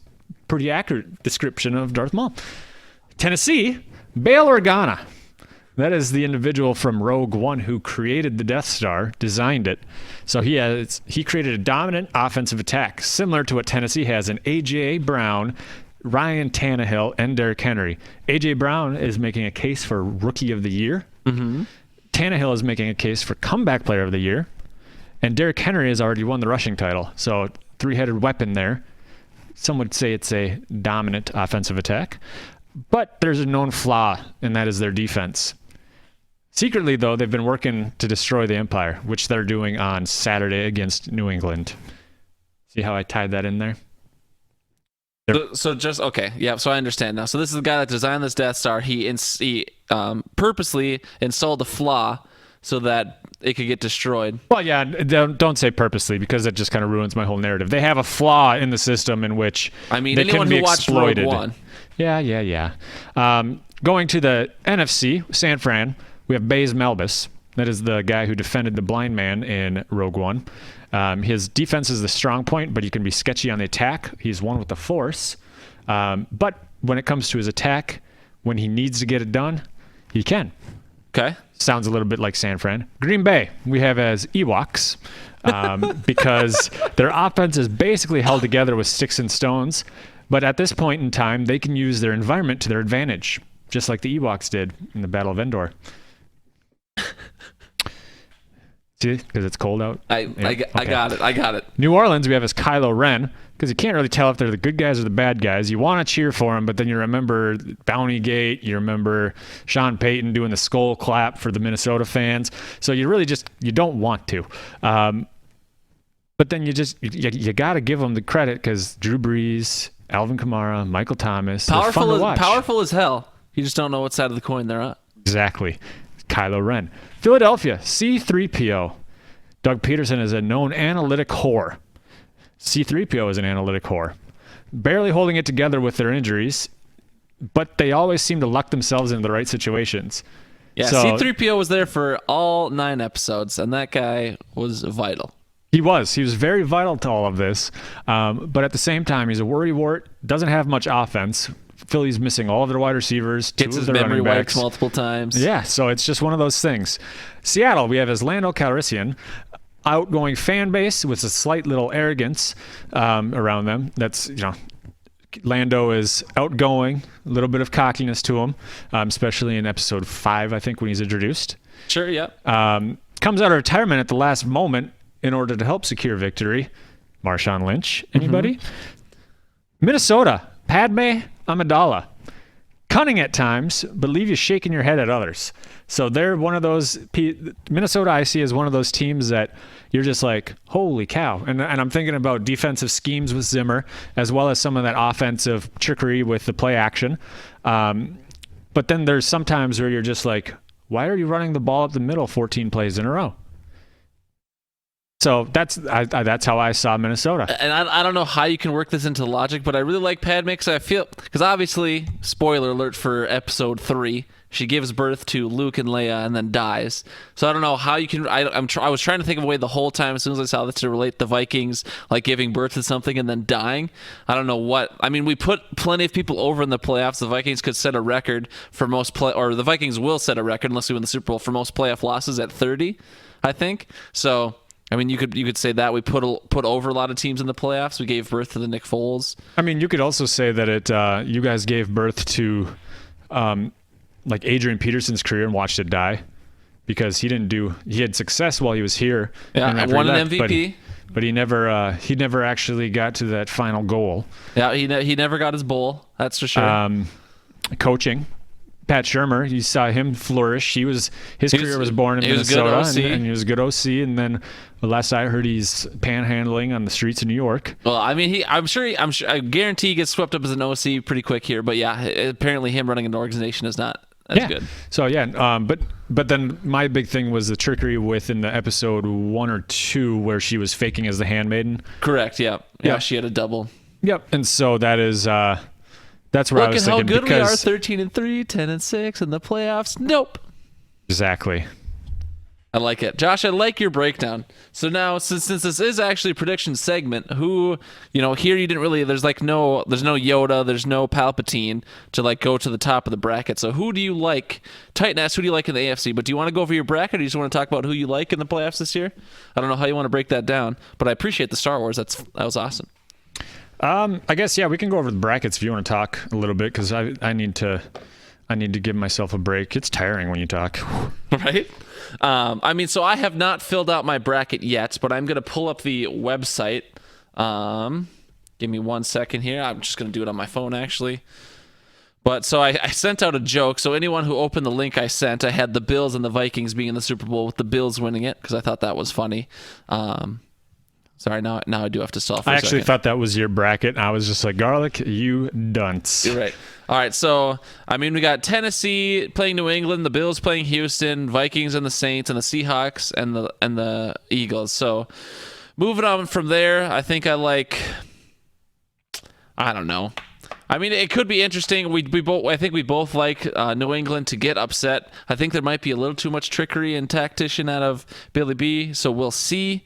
[SPEAKER 2] pretty accurate description of Darth Maul. Tennessee, Bail Organa. That is the individual from Rogue One who created the Death Star, designed it. So he created a dominant offensive attack, similar to what Tennessee has in A.J. Brown, Ryan Tannehill, and Derrick Henry. A.J. Brown is making a case for Rookie of the Year. Mm-hmm. Tannehill is making a case for Comeback Player of the Year. And Derrick Henry has already won the rushing title. So three-headed weapon there. Some would say it's a dominant offensive attack. But there's a known flaw, and that is their defense. Secretly, though, they've been working to destroy the Empire, which they're doing on Saturday against New England. See how I tied that in there?
[SPEAKER 1] So I understand now. So this is the guy that designed this Death Star. He purposely installed a flaw so that it could get destroyed.
[SPEAKER 2] Well, yeah, don't say purposely, because that just kind of ruins my whole narrative. They have a flaw in the system in which they
[SPEAKER 1] anyone
[SPEAKER 2] can be
[SPEAKER 1] who watched
[SPEAKER 2] exploited.
[SPEAKER 1] Rogue One.
[SPEAKER 2] Yeah. Going to the NFC, San Fran, we have Baze Melbus. That is the guy who defended the blind man in Rogue One. His defense is the strong point, but he can be sketchy on the attack. He's one with the force. But when it comes to his attack, when he needs to get it done, he can.
[SPEAKER 1] Okay.
[SPEAKER 2] Sounds a little bit like San Fran. Green Bay, we have as Ewoks, because their offense is basically held together with sticks and stones. But at this point in time, they can use their environment to their advantage, just like the Ewoks did in the Battle of Endor. See, because it's cold out.
[SPEAKER 1] I got it.
[SPEAKER 2] New Orleans, we have as Kylo Ren, because you can't really tell if they're the good guys or the bad guys. You want to cheer for them, but then you remember Bounty Gate, you remember Sean Payton doing the skull clap for the Minnesota fans. So you really you don't want to. But then you got to give them the credit, because Drew Brees, Alvin Kamara, Michael Thomas,
[SPEAKER 1] powerful as hell. You just don't know what side of the coin they're on.
[SPEAKER 2] Exactly. Kylo Ren. Philadelphia, C-3PO. Doug Peterson is a known analytic whore. C-3PO is an analytic whore. Barely holding it together with their injuries, but they always seem to luck themselves into the right situations.
[SPEAKER 1] Yeah, so, C-3PO was there for all 9 episodes, and that guy was vital.
[SPEAKER 2] He was very vital to all of this. But at the same time, he's a worrywart, doesn't have much offense. Philly's missing all of their wide receivers.
[SPEAKER 1] Gets his memory wiped multiple times.
[SPEAKER 2] Yeah, so it's just one of those things. Seattle, we have as Lando Calrissian, outgoing fan base with a slight little arrogance around them. That's, Lando is outgoing, a little bit of cockiness to him, especially in episode 5, I think, when he's introduced.
[SPEAKER 1] Sure, yeah.
[SPEAKER 2] Comes out of retirement at the last moment in order to help secure victory. Marshawn Lynch, anybody? Mm-hmm. Minnesota, Padme Amidala. Cunning at times, but leave you shaking your head at others. So they're one of those... Minnesota, I see, as one of those teams that you're just like, holy cow. And I'm thinking about defensive schemes with Zimmer, as well as some of that offensive trickery with the play action. But then there's sometimes where you're just like, why are you running the ball up the middle 14 plays in a row? So that's how I saw Minnesota.
[SPEAKER 1] And I don't know how you can work this into logic, but I really like Padme, because obviously, spoiler alert for episode 3, she gives birth to Luke and Leia and then dies. So I don't know how you can. I was trying to think of a way the whole time as soon as I saw this to relate the Vikings like giving birth to something and then dying. I don't know what. I mean, we put plenty of people over in the playoffs. The Vikings could set a record for most or the Vikings will set a record unless we win the Super Bowl for most playoff losses at 30, I think. So. I mean, you could say that we put over a lot of teams in the playoffs. We gave birth to the Nick Foles.
[SPEAKER 2] I mean, you could also say that you guys gave birth to like Adrian Peterson's career and watched it die, because he had success while he was here.
[SPEAKER 1] Yeah, and won an MVP.
[SPEAKER 2] But he never actually got to that final goal.
[SPEAKER 1] Yeah, he never got his bowl. That's for sure.
[SPEAKER 2] Coaching. Pat Shurmur, you saw him flourish. His career was born in Minnesota, and he was a good OC. And then the last I heard, he's panhandling on the streets of New York.
[SPEAKER 1] Well, I mean, I guarantee he gets swept up as an OC pretty quick here. But yeah, apparently him running an organization is not as good.
[SPEAKER 2] So yeah, but then my big thing was the trickery within the episode 1 or 2 where she was faking as the handmaiden.
[SPEAKER 1] Correct. Yeah. She had a double.
[SPEAKER 2] Yep. And so that is. That's where I was thinking.
[SPEAKER 1] Look at how good we are, 13-3, 10-6 in the playoffs. Nope.
[SPEAKER 2] Exactly.
[SPEAKER 1] I like it. Josh, I like your breakdown. So now, since this is actually a prediction segment, who, here you didn't really, there's no Yoda, there's no Palpatine to go to the top of the bracket. So who do you like? Titan S, who do you like in the AFC? But do you want to go over your bracket, or do you just want to talk about who you like in the playoffs this year? I don't know how you want to break that down, but I appreciate the Star Wars. That was awesome.
[SPEAKER 2] I guess, yeah, we can go over the brackets if you want to talk a little bit, because I need to give myself a break. It's tiring when you talk.
[SPEAKER 1] Right? So I have not filled out my bracket yet, but I'm going to pull up the website. Give me 1 second here. I'm just going to do it on my phone, actually. But so I sent out a joke. So anyone who opened the link I sent, I had the Bills and the Vikings being in the Super Bowl with the Bills winning it, because I thought that was funny. Sorry, now I do have to stall for a second.
[SPEAKER 2] I actually thought that was your bracket, and I was just like, Garlic, you dunce.
[SPEAKER 1] You're right. All right, so, we got Tennessee playing New England, the Bills playing Houston, Vikings and the Saints, and the Seahawks and the Eagles. So, moving on from there, I think I don't know. It could be interesting. I think we both like New England to get upset. I think there might be a little too much trickery and tactician out of Billy B, so we'll see.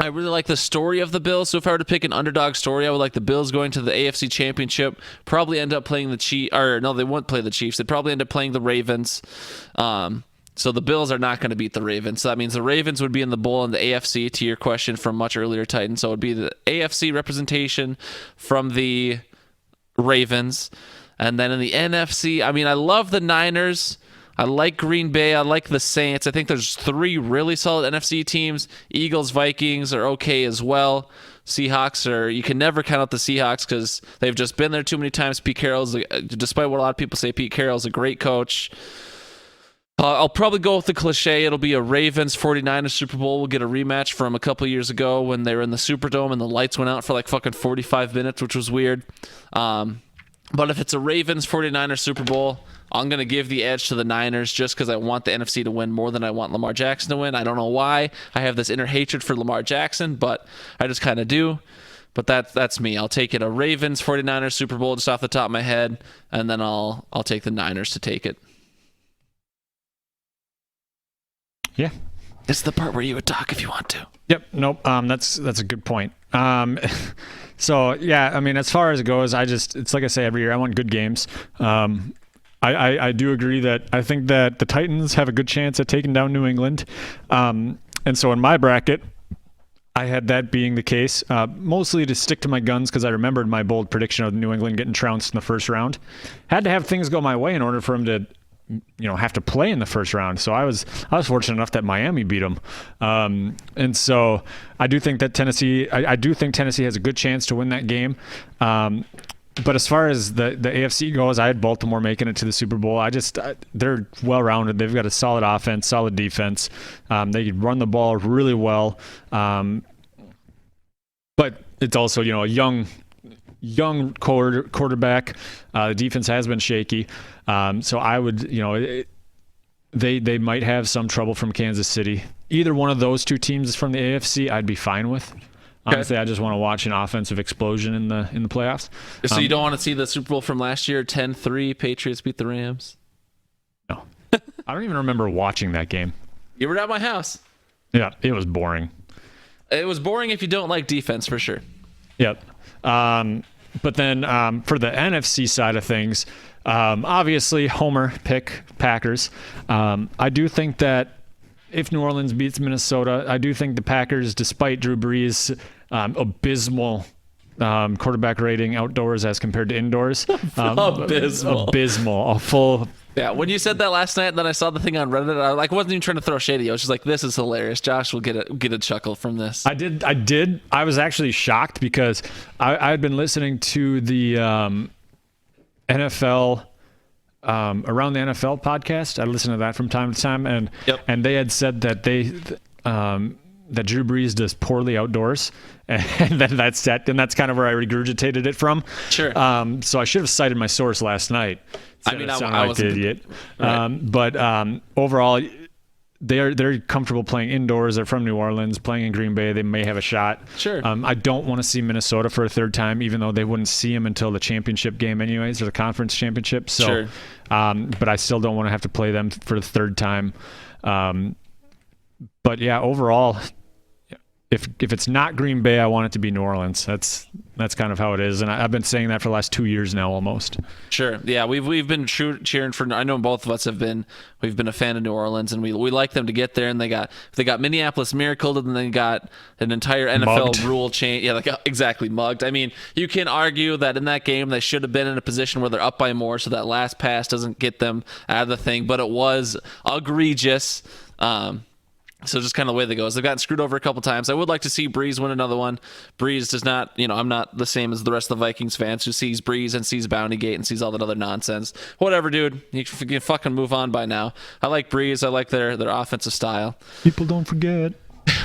[SPEAKER 1] I really like the story of the Bills. So if I were to pick an underdog story, I would like the Bills going to the AFC Championship, probably end up playing the Chiefs. Or no, they won't play the Chiefs. They'd probably end up playing the Ravens. So the Bills are not going to beat the Ravens. So that means the Ravens would be in the bowl in the AFC, to your question from much earlier, Titan. So it would be the AFC representation from the Ravens. And then in the NFC, I love the Niners. I like Green Bay. I like the Saints. I think there's 3 really solid NFC teams. Eagles, Vikings are okay as well. Seahawks you can never count out the Seahawks because they've just been there too many times. Pete Carroll's, despite what a lot of people say, Pete Carroll's a great coach. I'll probably go with the cliche. It'll be a Ravens 49ers Super Bowl. We'll get a rematch from a couple years ago when they were in the Superdome and the lights went out for fucking 45 minutes, which was weird. But if it's a Ravens 49ers Super Bowl, I'm going to give the edge to the Niners just because I want the NFC to win more than I want Lamar Jackson to win. I don't know why. I have this inner hatred for Lamar Jackson, but I just kind of do. But that's me. I'll take it a Ravens 49ers Super Bowl just off the top of my head, and then I'll take the Niners to take it.
[SPEAKER 2] Yeah.
[SPEAKER 1] It's the part where you would talk if you want to.
[SPEAKER 2] Yep. Nope. That's a good point. So yeah, as far as it goes, it's like I say every year, I want good games. I do agree that I think that the Titans have a good chance at taking down New England. And so in my bracket, I had that being the case, mostly to stick to my guns because I remembered my bold prediction of New England getting trounced in the first round. Had to have things go my way in order for them to have to play in the first round. So I was fortunate enough that Miami beat them. And so I do think that Tennessee has a good chance to win that game. But as far as the AFC goes, I had Baltimore making it to the Super Bowl. They're well-rounded. They've got a solid offense, solid defense. They run the ball really well. But it's also, a young quarterback. The defense has been shaky. So I would, they might have some trouble from Kansas City. Either one of those 2 teams from the AFC, I'd be fine with. Honestly, I just want to watch an offensive explosion in the playoffs.
[SPEAKER 1] So you don't want to see the Super Bowl from last year, 10-3, Patriots beat the Rams?
[SPEAKER 2] No. I don't even remember watching that game.
[SPEAKER 1] You were at my house.
[SPEAKER 2] Yeah, it was boring.
[SPEAKER 1] It was boring if you don't like defense, for sure.
[SPEAKER 2] Yep. But then for the NFC side of things, obviously Homer pick Packers. I do think that if New Orleans beats Minnesota, I do think the Packers, despite Drew Brees' abysmal quarterback rating outdoors as compared to indoors, abysmal, a full. Yeah,
[SPEAKER 1] when you said that last night, and then I saw the thing on Reddit, I wasn't even trying to throw shade at you. I was just like, "This is hilarious." Josh will get a chuckle from this.
[SPEAKER 2] I did. I was actually shocked because I had been listening to the NFL Around the NFL podcast. I listen to that from time to time, and and they had said that that Drew Brees does poorly outdoors, and that's kind of where I regurgitated it from.
[SPEAKER 1] Sure.
[SPEAKER 2] So I should have cited my source last night.
[SPEAKER 1] I mean,
[SPEAKER 2] I was an idiot.
[SPEAKER 1] Right.
[SPEAKER 2] But overall, they're comfortable playing indoors. They're from New Orleans, playing in Green Bay. They may have a shot.
[SPEAKER 1] Sure.
[SPEAKER 2] I don't want to see Minnesota for a third time, even though they wouldn't see them until the championship game anyways, or the conference championship. So,
[SPEAKER 1] sure.
[SPEAKER 2] But I still don't want to have to play them for the third time. But yeah, overall, if it's not Green Bay, I want it to be New Orleans. That's kind of how it is, and I've been saying that for the last 2 years now, almost.
[SPEAKER 1] Sure. Yeah, we've been cheering for. I know both of us have been. We've been a fan of New Orleans, and we like them to get there. And they got Minneapolis miracled, and then they got an entire NFL rule change. Yeah, exactly mugged. I mean, you can argue that in that game they should have been in a position where they're up by more, so that last pass doesn't get them out of the thing. But it was egregious. So just kind of the way that goes. They've gotten screwed over a couple times. I would like to see Breeze win another one. Breeze does not, I'm not the same as the rest of the Vikings fans who sees Breeze and sees Bountygate and sees all that other nonsense. Whatever, dude. You can fucking move on by now. I like Breeze. I like their offensive style.
[SPEAKER 2] People don't forget.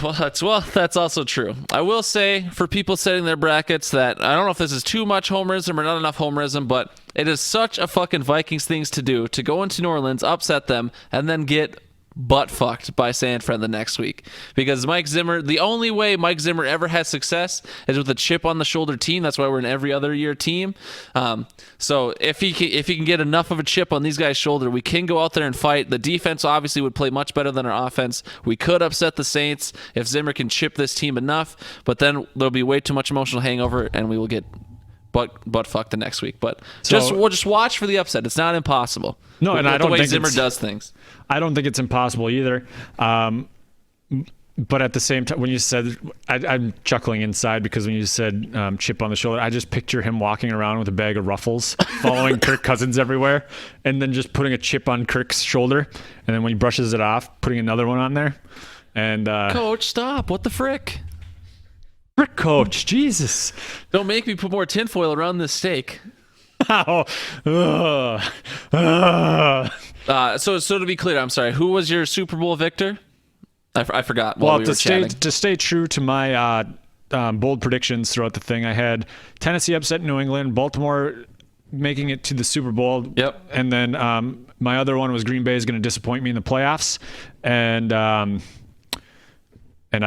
[SPEAKER 1] Well, that's also true. I will say, for people setting their brackets, that I don't know if this is too much homerism or not enough homerism, but it is such a fucking Vikings things to do, to go into New Orleans, upset them, and then get butt fucked by San Fran the next week, because Mike Zimmer, the only way Mike Zimmer ever has success is with a chip on the shoulder team. That's why we're an every other year team. So if he can get enough of a chip on these guys' shoulder, we can go out there and fight. The defense obviously would play much better than our offense. We could upset the Saints if Zimmer can chip this team enough, but then there'll be way too much emotional hangover and we will get butt fucked the next week. But we'll just watch for the upset. It's not impossible.
[SPEAKER 2] No, and I don't
[SPEAKER 1] the way
[SPEAKER 2] think
[SPEAKER 1] Zimmer does things.
[SPEAKER 2] I don't think it's impossible either. But at the same time, when you said, I'm chuckling inside because when you said chip on the shoulder, I just picture him walking around with a bag of Ruffles, following Kirk Cousins everywhere, and then just putting a chip on Kirk's shoulder, and then when he brushes it off, putting another one on there. And
[SPEAKER 1] Coach, stop! What the frick?
[SPEAKER 2] Frick, Coach, Jesus!
[SPEAKER 1] Don't make me put more tinfoil around this steak.
[SPEAKER 2] So
[SPEAKER 1] to be clear, I'm sorry. Who was your Super Bowl victor? I forgot.
[SPEAKER 2] Well, to stay true to my bold predictions throughout the thing, I had Tennessee upset New England, Baltimore making it to the Super Bowl.
[SPEAKER 1] Yep.
[SPEAKER 2] And then my other one was Green Bay is going to disappoint me in the playoffs, and I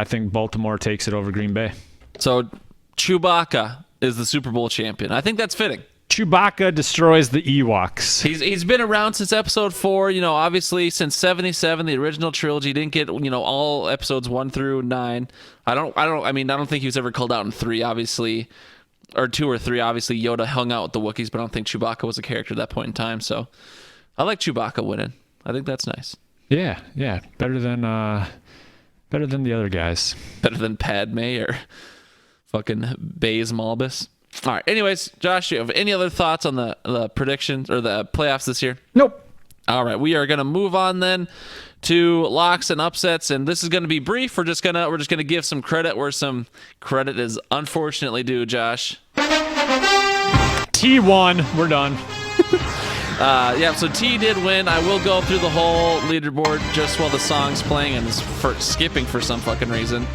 [SPEAKER 2] think Baltimore takes it over Green Bay. So
[SPEAKER 1] Chewbacca is the Super Bowl champion. I think that's fitting.
[SPEAKER 2] Chewbacca destroys the Ewoks.
[SPEAKER 1] He's been around since episode 4, obviously since 77, the original trilogy. Didn't get, all episodes 1 through 9. I don't think he was ever called out in 3, obviously, or 2 or 3. Obviously, Yoda hung out with the Wookiees, but I don't think Chewbacca was a character at that point in time. So I like Chewbacca winning. I think that's nice.
[SPEAKER 2] Yeah. Better than the other guys.
[SPEAKER 1] Better than Padme or fucking Baze Malbus. All right. Anyways, Josh, do you have any other thoughts on the predictions or the playoffs this year?
[SPEAKER 2] Nope.
[SPEAKER 1] All right. We are going to move on then to locks and upsets, and this is going to be brief. We're just gonna give some credit where some credit is unfortunately due. Josh.
[SPEAKER 2] T1. We're done.
[SPEAKER 1] So T did win. I will go through the whole leaderboard just while the song's playing and is skipping for some fucking reason.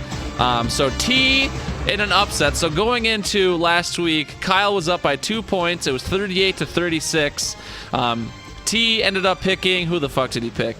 [SPEAKER 1] So T in an upset. So going into last week, Kyle was up by 2 points. It was 38-36. T ended up picking, who the fuck did he pick?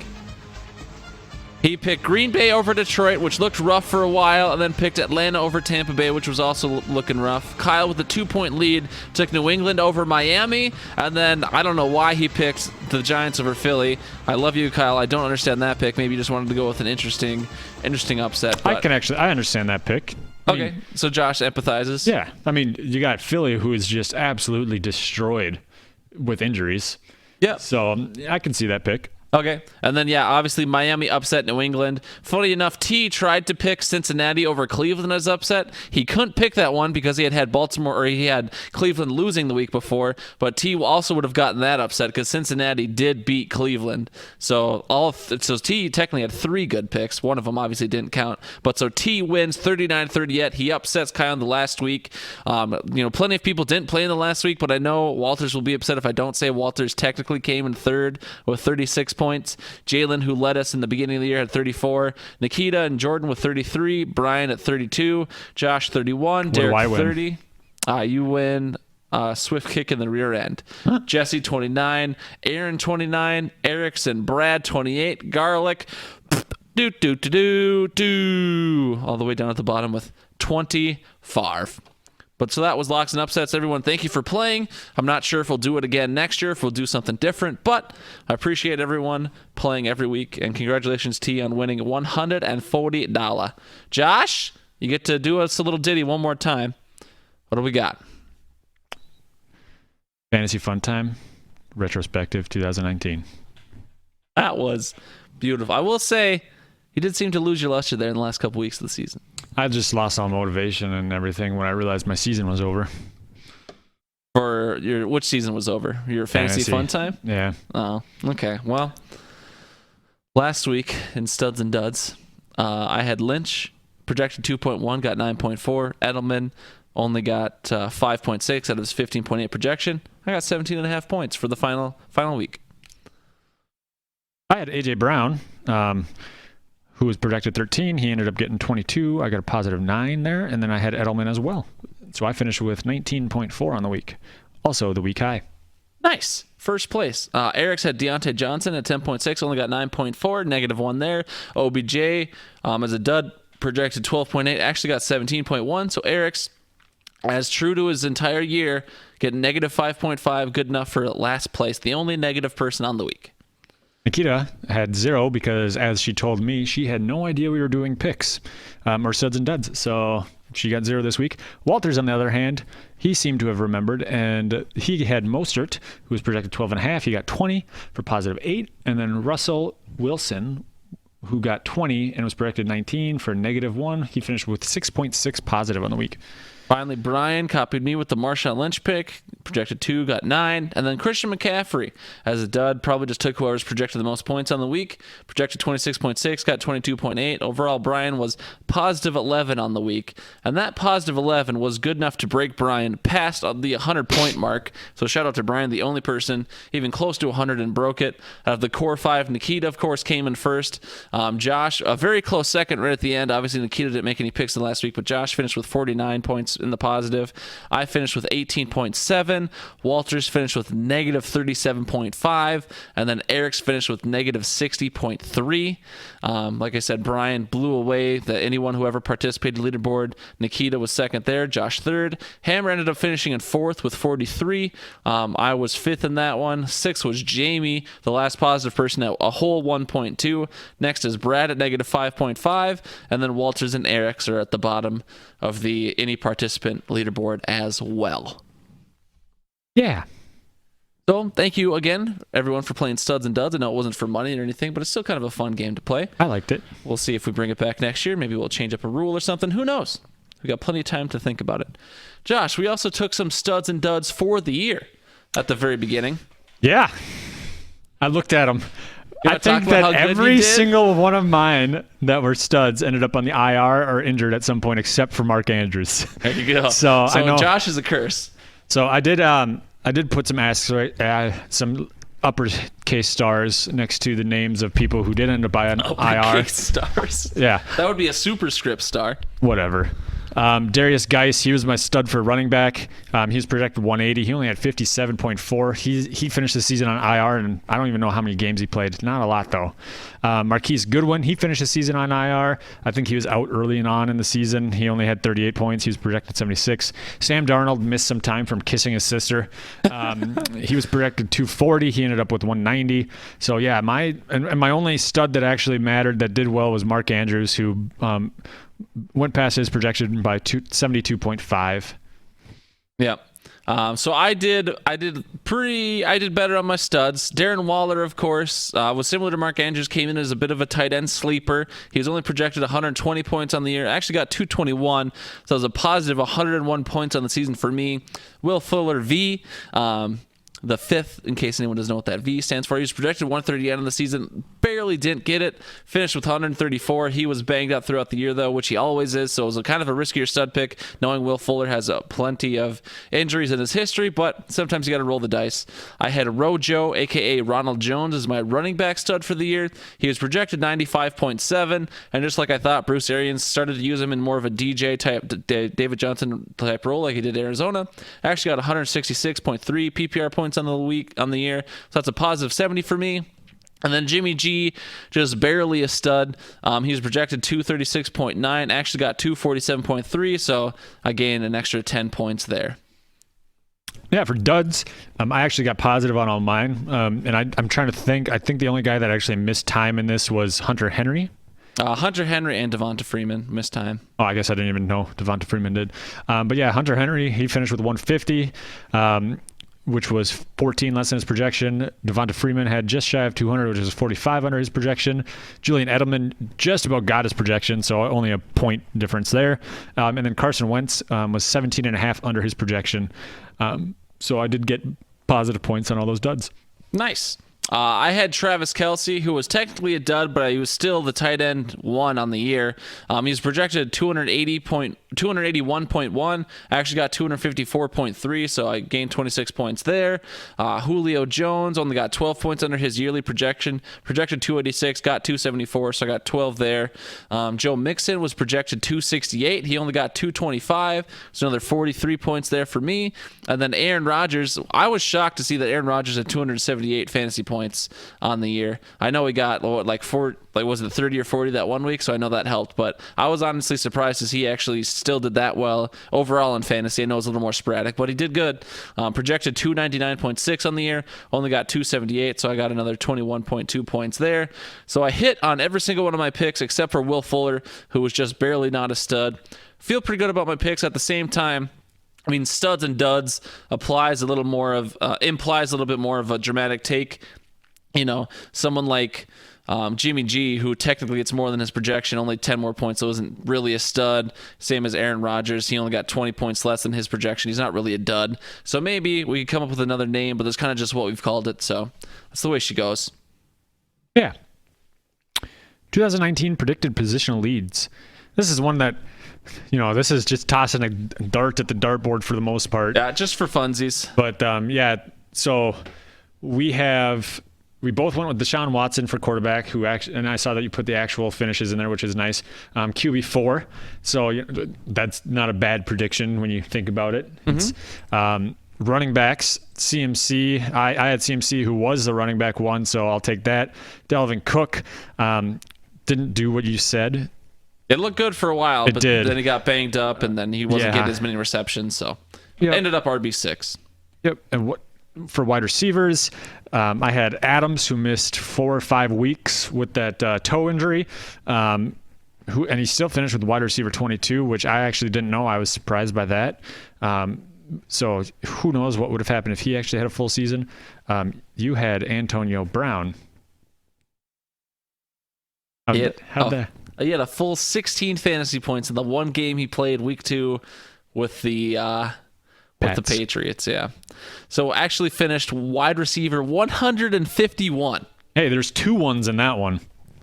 [SPEAKER 1] He picked Green Bay over Detroit, which looked rough for a while, and then picked Atlanta over Tampa Bay, which was also looking rough. Kyle, with a 2-point lead, took New England over Miami, and then I don't know why he picked the Giants over Philly. I love you, Kyle. I don't understand that pick. Maybe you just wanted to go with an interesting upset. But
[SPEAKER 2] I understand that pick.
[SPEAKER 1] Okay, so Josh empathizes.
[SPEAKER 2] Yeah, you got Philly, who is just absolutely destroyed with injuries.
[SPEAKER 1] Yeah.
[SPEAKER 2] So I can see that pick.
[SPEAKER 1] Okay. And then, yeah, obviously Miami upset New England. Funny enough, T tried to pick Cincinnati over Cleveland as upset. He couldn't pick that one because he had Baltimore, or he had Cleveland losing the week before. But T also would have gotten that upset because Cincinnati did beat Cleveland. So T technically had 3 good picks. One of them obviously didn't count. But so T wins 39-38. He upsets Kyle in the last week. Plenty of people didn't play in the last week, but I know Walters will be upset if I don't say Walters technically came in third with 36 points. Jalen, who led us in the beginning of the year, had 34. Nikita and Jordan with 33. Brian at 32. Josh 31. Derek 30. You win swift kick in the rear end. Jesse 29. Aaron 29. Erickson, Brad 28. Garlic all the way down at the bottom with 20. Favre. But so that was Locks and Upsets. Everyone, thank you for playing. I'm not sure if we'll do it again next year, if we'll do something different, but I appreciate everyone playing every week. And congratulations, T, on winning $140. Josh, you get to do us a little ditty one more time. What do we got?
[SPEAKER 2] Fantasy Fun Time, Retrospective 2019.
[SPEAKER 1] That was beautiful. I will say, you did seem to lose your luster there in the last couple weeks of the season.
[SPEAKER 2] I just lost all motivation and everything when I realized my season was over.
[SPEAKER 1] For which season was over? Your fantasy fun time?
[SPEAKER 2] Yeah.
[SPEAKER 1] Oh, okay. Well, last week in Studs and Duds, I had Lynch, projected 2.1, got 9.4. Edelman only got 5.6 out of his 15.8 projection. I got 17.5 points for the final week.
[SPEAKER 2] I had AJ Brown, who was projected 13. He ended up getting 22. I got a positive 9 there. And then I had Edelman as well. So I finished with 19.4 on the week. Also the week high.
[SPEAKER 1] Nice. First place. Eric's had Deontay Johnson at 10.6, only got 9.4, -1 there. OBJ, as a dud, projected 12.8, actually got 17.1. So Eric's, as true to his entire year, getting -5.5, good enough for last place. The only negative person on the week.
[SPEAKER 2] Nikita had 0 because, as she told me, she had no idea we were doing picks or studs and duds. So she got 0 this week. Walters, on the other hand, he seemed to have remembered, and he had Mostert, who was projected 12.5. He got 20 for positive 8. And then Russell Wilson, who got 20 and was projected 19 for -1. He finished with 6.6 positive on the week.
[SPEAKER 1] Finally, Brian copied me with the Marshawn Lynch pick. Projected 2, got 9. And then Christian McCaffrey, as a dud, probably just took whoever's projected the most points on the week. Projected 26.6, got 22.8. Overall, Brian was positive 11 on the week. And that positive 11 was good enough to break Brian past the 100-point mark. So shout out to Brian, the only person even close to 100 and broke it. Out of the core 5, Nikita, of course, came in first. Josh, a very close second right at the end. Obviously, Nikita didn't make any picks in the last week, but Josh finished with 49 points in the positive. I finished with 18.7. Walters finished with -37.5. And then Eric's finished with -60.3. Like I said, Brian blew away anyone who ever participated in the leaderboard. Nikita was second there. Josh third. Hammer ended up finishing in fourth with 43. I was fifth in that one. Sixth was Jamie, the last positive person at a whole 1.2. Next is Brad at -5.5. And then Walters and Eric's are at the bottom of the any participant leaderboard as well.
[SPEAKER 2] Yeah.
[SPEAKER 1] So thank you again, everyone, for playing Studs and Duds. I know it wasn't for money or anything, but it's still kind of a fun game to play.
[SPEAKER 2] I liked it.
[SPEAKER 1] We'll see if we bring it back next year. Maybe we'll change up a rule or something. Who knows? We got plenty of time to think about it. Josh, we also took some Studs and Duds for the year at the very beginning.
[SPEAKER 2] Yeah. I looked at them. I think that every single one of mine that were studs ended up on the IR or injured at some point, except for Mark Andrews.
[SPEAKER 1] There you go.
[SPEAKER 2] So I know
[SPEAKER 1] Josh is a curse.
[SPEAKER 2] So I did put some some uppercase stars next to the names of people who did end up on IR.
[SPEAKER 1] Uppercase stars.
[SPEAKER 2] Yeah.
[SPEAKER 1] That would be a superscript star.
[SPEAKER 2] Whatever. Darius Geis, he was my stud for running back. He was projected 180. He only had 57.4. He finished the season on IR, and I don't even know how many games he played. Not a lot, though. Marquise Goodwin, he finished the season on IR. I think he was out early and on in the season. He only had 38 points. He was projected 76. Sam Darnold missed some time from kissing his sister. He was projected 240. He ended up with 190. So, yeah, my only stud that actually mattered that did well was Mark Andrews, who went past his projection by 72.5.
[SPEAKER 1] Yeah. So I did better on my studs. Darren Waller, of course, was similar to Mark Andrews, came in as a bit of a tight end sleeper. He was only projected 120 points on the year. Actually got 221, so it was a positive 101 points on the season for me. Will Fuller V, the fifth, in case anyone doesn't know what that V stands for. He was projected 138 on the season, barely didn't get it, finished with 134. He was banged up throughout the year, though, which he always is, so it was a kind of a riskier stud pick, knowing Will Fuller has plenty of injuries in his history, but sometimes you got to roll the dice. I had Rojo, a.k.a. Ronald Jones, as my running back stud for the year. He was projected 95.7, and just like I thought, Bruce Arians started to use him in more of a DJ type, David Johnson type role like he did Arizona. Actually got 166.3 PPR points on the year, so that's a positive 70 for me. And then Jimmy G, just barely a stud. He was projected 236.9, actually got 247.3, so I gained an extra 10 points there.
[SPEAKER 2] Yeah, for duds, I actually got positive on all mine, and I'm trying to think. I think the only guy that actually missed time in this was Hunter Henry.
[SPEAKER 1] Hunter Henry and Devonta Freeman missed time.
[SPEAKER 2] Oh, I guess I didn't even know Devonta Freeman did. But yeah, Hunter Henry, he finished with 150. Which was 14 less than his projection. Devonta Freeman had just shy of 200, which is 45 under his projection. Julian Edelman just about got his projection, so only a point difference there. And then Carson Wentz was 17.5 under his projection. So I did get positive points on all those duds.
[SPEAKER 1] Nice. I had Travis Kelce, who was technically a dud, but he was still the tight end one on the year. He was projected 281.1. I actually got 254.3, so I gained 26 points there. Julio Jones only got 12 points under his yearly projection. Projected 286, got 274, so I got 12 there. Joe Mixon was projected 268. He only got 225, so another 43 points there for me. And then Aaron Rodgers, I was shocked to see that Aaron Rodgers had 278 fantasy points on the year. I know he got was it 30 or 40 that one week, so I know that helped, but I was honestly surprised as he actually still did that well overall in fantasy. I know it was a little more sporadic, but he did good. Projected 299.6 on the year, only got 278, so I got another 21.2 points there. So I hit on every single one of my picks except for Will Fuller, who was just barely not a stud. Feel pretty good about my picks. At the same time, I mean, studs and duds implies a little bit more of a dramatic take. You know, someone like Jimmy G, who technically it's more than his projection, only 10 more points, so isn't really a stud. Same as Aaron Rodgers. He only got 20 points less than his projection. He's not really a dud. So maybe we could come up with another name, but that's kind of just what we've called it. So that's the way she goes.
[SPEAKER 2] Yeah. 2019 predicted positional leads. This is one that, this is just tossing a dart at the dartboard for the most part.
[SPEAKER 1] Yeah, just for funsies.
[SPEAKER 2] But so we both went with Deshaun Watson for quarterback, and I saw that you put the actual finishes in there, which is nice. QB4, so that's not a bad prediction when you think about it. Mm-hmm. Running backs, CMC. I had CMC, who was the running back one, so I'll take that. Dalvin Cook didn't do what you said.
[SPEAKER 1] It looked good for a while, but then he got banged up, and then he wasn't getting as many receptions, so ended up RB6.
[SPEAKER 2] Yep, and for wide receivers, I had Adams, who missed 4 or 5 weeks with that toe injury, and he still finished with wide receiver 22, which I actually didn't know. I was surprised by that. So who knows what would have happened if he actually had a full season. You had Antonio Brown.
[SPEAKER 1] He had a full 16 fantasy points in the one game he played week 2 with the Patriots, yeah. So actually finished wide receiver 151.
[SPEAKER 2] Hey, there's 2 ones in that one.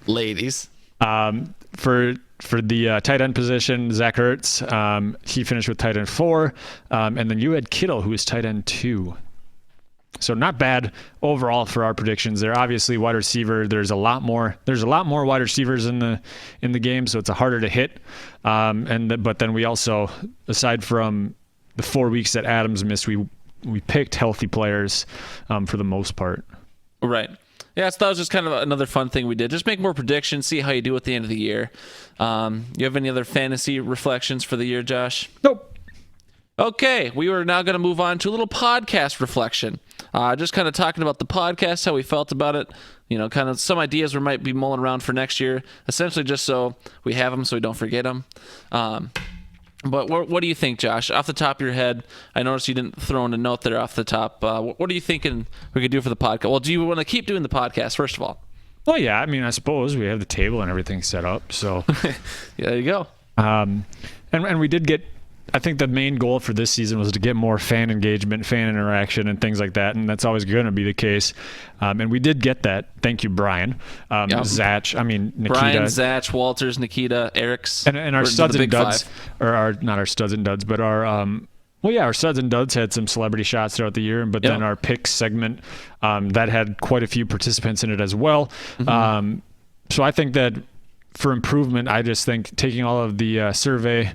[SPEAKER 1] Ladies.
[SPEAKER 2] For the tight end position, Zach Ertz, he finished with tight end 4. And then you had Kittle, who was tight end 2. So not bad overall for our predictions there. Obviously, wide receiver, there's a lot more wide receivers in the game, so it's harder to hit. But then we also, aside from the 4 weeks that Adams missed, we picked healthy players for the most part.
[SPEAKER 1] Right. Yeah, so that was just kind of another fun thing we did. Just make more predictions, see how you do at the end of the year. You have any other fantasy reflections for the year, Josh?
[SPEAKER 2] Nope.
[SPEAKER 1] Okay, we are now going to move on to a little podcast reflection. Just kind of talking about the podcast, how we felt about it, kind of some ideas we might be mulling around for next year, essentially just so we have them so we don't forget them. But what do you think, Josh? Off the top of your head, I noticed you didn't throw in a note there off the top. What are you thinking we could do for the podcast? Well, do you want to keep doing the podcast, first of all?
[SPEAKER 2] Well, yeah, I mean, I suppose we have the table and everything set up. So
[SPEAKER 1] Yeah, there you go.
[SPEAKER 2] and we did get, I think the main goal for this season was to get more fan engagement, fan interaction, and things like that, and that's always going to be the case. And we did get that. Thank you, Brian. Zach, Nikita.
[SPEAKER 1] Brian, Zach, Walters, Nikita, Eric's.
[SPEAKER 2] And our studs and duds, not our studs and duds, but our our studs and duds had some celebrity shots throughout the year, but then our picks segment that had quite a few participants in it as well. Mm-hmm. So I think that for improvement, I just think taking all of the survey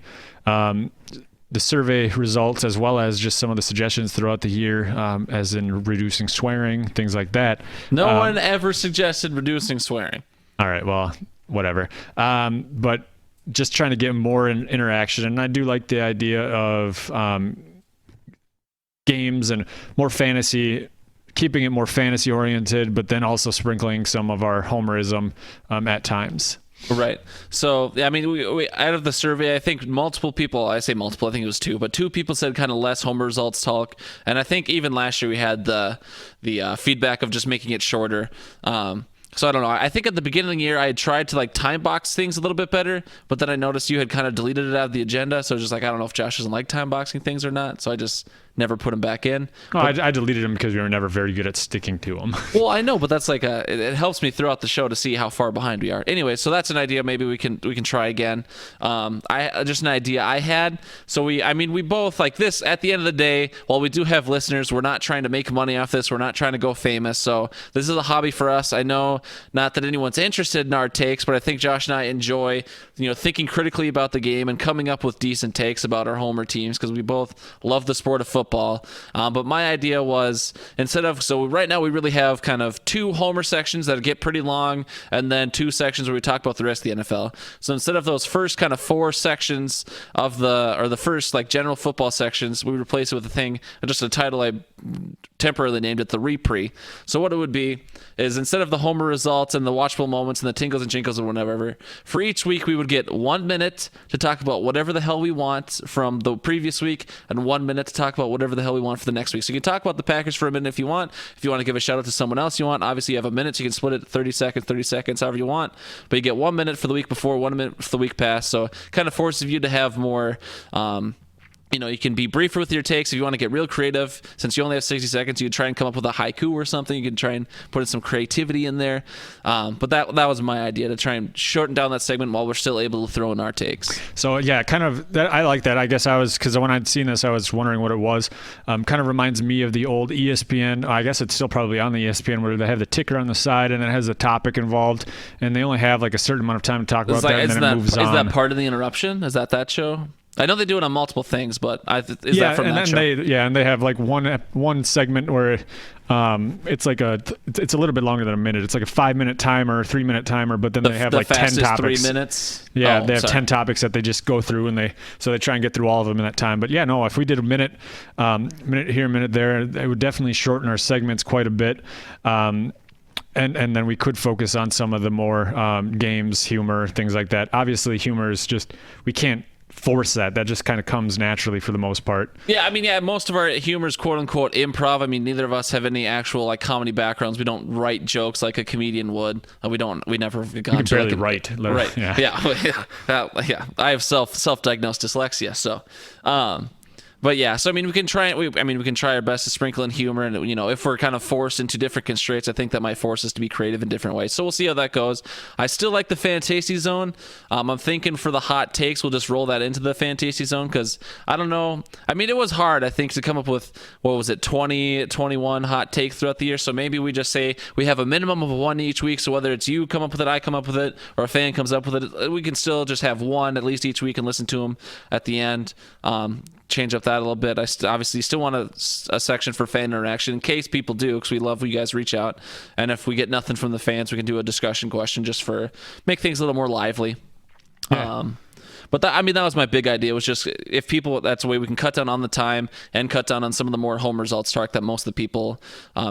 [SPEAKER 2] results as well as just some of the suggestions throughout the year, as in reducing swearing, things like that.
[SPEAKER 1] No one ever suggested reducing swearing.
[SPEAKER 2] All right, well, whatever. But just trying to get more interaction, and I do like the idea of games and more fantasy, keeping it more fantasy oriented, but then also sprinkling some of our homerism at times.
[SPEAKER 1] Right. So, I mean, we out of the survey, I think multiple people, I say multiple, I think it was two, but two people said kind of less home results talk. And I think even last year we had the feedback of just making it shorter. So I don't know. I think at the beginning of the year I had tried to like time box things a little bit better, but then I noticed you had kind of deleted it out of the agenda. So just like, I don't know if Josh doesn't like time boxing things or not. So I just never put them back in.
[SPEAKER 2] I deleted them because we were never very good at sticking to them.
[SPEAKER 1] Well, I know, but that's like it helps me throughout the show to see how far behind we are. Anyway, so that's an idea. Maybe we can try again. Just an idea I had. So we both like this. At the end of the day, while we do have listeners, we're not trying to make money off this. We're not trying to go famous. So this is a hobby for us. I know not that anyone's interested in our takes, but I think Josh and I enjoy thinking critically about the game and coming up with decent takes about our homer teams because we both love the sport of football. But my idea was so right now we really have kind of two homer sections that get pretty long and then two sections where we talk about the rest of the NFL. So instead of those first kind of four sections of the first like general football sections, we replace it with just a title I temporarily named it the Repre. So what it would be is instead of the homer results and the watchable moments and the tingles and jinkles or whatever, for each week we would get 1 minute to talk about whatever the hell we want from the previous week and 1 minute to talk about whatever the hell we want for the next week. So you can talk about the Packers for a minute if you want. If you want to give a shout out to someone else you want, obviously you have a minute, so you can split it 30 seconds, however you want. But you get 1 minute for the week before, 1 minute for the week past. So it kind of forces you to have more you can be briefer with your takes. If you want to get real creative, since you only have 60 seconds, you can try and come up with a haiku or something. You can try and put in some creativity in there. But that was my idea, to try and shorten down that segment while we're still able to throw in our takes.
[SPEAKER 2] So yeah, kind of I like that. I guess because when I'd seen this, I was wondering what it was. Kind of reminds me of the old ESPN. I guess it's still probably on the ESPN where they have the ticker on the side and then it has a topic involved, and they only have like a certain amount of time to talk about that, and then it moves on.
[SPEAKER 1] Is that part of the interruption? Is that show? I know they do it on multiple things, but is that from that show?
[SPEAKER 2] And they have like one segment where it's like it's a little bit longer than a minute. It's like a 5-minute timer, 3-minute timer, but then they have like 10 topics.
[SPEAKER 1] 3 minutes.
[SPEAKER 2] Yeah, they have 10 topics that they just go through, and they try and get through all of them in that time. But yeah, no, if we did a minute here, a minute there, it would definitely shorten our segments quite a bit. And then we could focus on some of the more games, humor, things like that. Obviously, humor is just, we can't force that just kind of comes naturally for the most part.
[SPEAKER 1] Most of our humor is quote unquote improv. Neither of us have any actual like comedy backgrounds. We don't write jokes like a comedian would. We never gone to
[SPEAKER 2] barely write.
[SPEAKER 1] Right. Yeah. I have self-diagnosed dyslexia, so but yeah, so we can try our best to sprinkle in humor, and if we're kind of forced into different constraints, I think that might force us to be creative in different ways. So we'll see how that goes. I still like the Fantasy Zone. I'm thinking for the hot takes, we'll just roll that into the Fantasy Zone because I don't know. It was hard, I think, to come up with 20, 21 hot takes throughout the year. So maybe we just say we have a minimum of one each week. So whether it's you come up with it, I come up with it, or a fan comes up with it, we can still just have one at least each week and listen to them at the end. Change up that a little bit. I obviously still want a section for fan interaction in case people do, because we love when you guys reach out. And if we get nothing from the fans, we can do a discussion question just for make things a little more lively. Yeah. But that was my big idea, was just if people, that's a way we can cut down on the time and cut down on some of the more home results talk that most of the people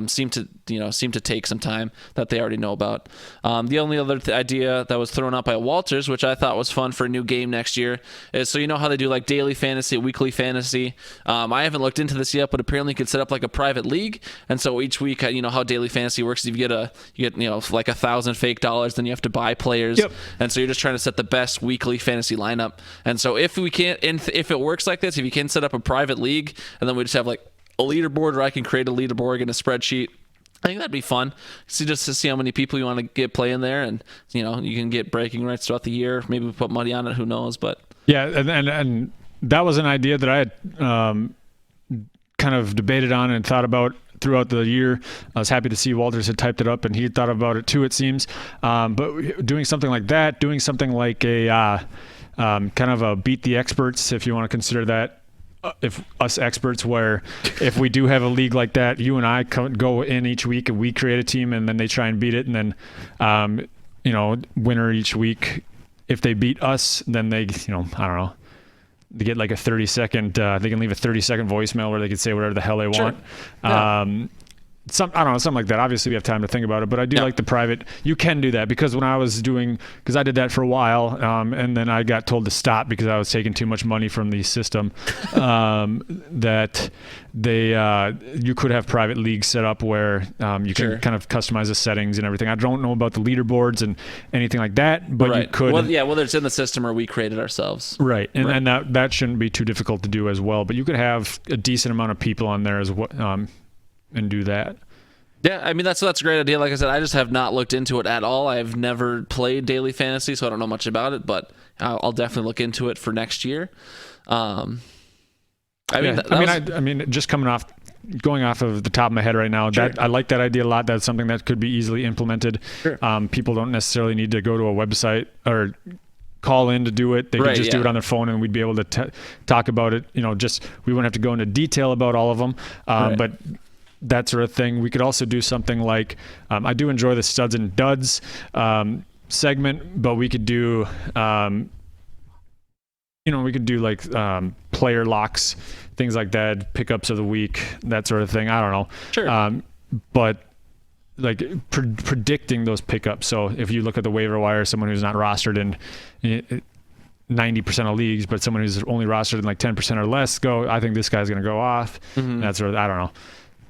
[SPEAKER 1] seem to take some time that they already know about. The only other idea that was thrown out by Walters, which I thought was fun for a new game next year, is so you know how they do like daily fantasy, weekly fantasy. I haven't looked into this yet, but apparently you could set up like a private league, and so each week, you know how daily fantasy works. If you get like 1,000 fake dollars, then you have to buy players, and so you're just trying to set the best weekly fantasy lineup. And so if it works like this, if you can set up a private league, and then we just have like a leaderboard, or I can create a leaderboard in a spreadsheet. I think that'd be fun. Just to see how many people you want to get playing there, and you can get breaking rights throughout the year. Maybe we put money on it. Who knows? But
[SPEAKER 2] yeah, and that was an idea that I had kind of debated on and thought about throughout the year. I was happy to see Walters had typed it up, and he thought about it too, it seems. But doing something like that, doing something like a kind of a beat the experts, if you want to consider that. If us experts, where if we do have a league like that, you and I go in each week and we create a team, and then they try and beat it, and then winner each week, if they beat us, then they I don't know, they get like a 30-second they can leave a 30-second voicemail where they can say whatever the hell they want.
[SPEAKER 1] Yeah.
[SPEAKER 2] I don't know, something like that. Obviously we have time to think about it, but I do like the private. You can do that, because when I was because I did that for a while, and then I got told to stop because I was taking too much money from the system, that you could have private leagues set up where you can kind of customize the settings and everything. I don't know about the leaderboards and anything like that, but you could.
[SPEAKER 1] Whether it's in the system or we create it ourselves.
[SPEAKER 2] Right. And that shouldn't be too difficult to do as well, but you could have a decent amount of people on there as well. And do that.
[SPEAKER 1] Yeah, I mean that's a great idea. Like I said, I just have not looked into it at all. I've never played daily fantasy, so I don't know much about it. But I'll definitely look into it for next year.
[SPEAKER 2] Just going off of the top of my head right now, that I like that idea a lot. That's something that could be easily implemented. Sure. People don't necessarily need to go to a website or call in to do it. They could just do it on their phone, and we'd be able to talk about it. We wouldn't have to go into detail about all of them, but that sort of thing. We could also do something like, I do enjoy the studs and duds segment, but we could do, player locks, things like that, pickups of the week, that sort of thing. I don't know.
[SPEAKER 1] Sure.
[SPEAKER 2] But like predicting those pickups. So if you look at the waiver wire, someone who's not rostered in 90% of leagues, but someone who's only rostered in like 10% or less, I think this guy's going to go off. Mm-hmm. That sort of, I don't know.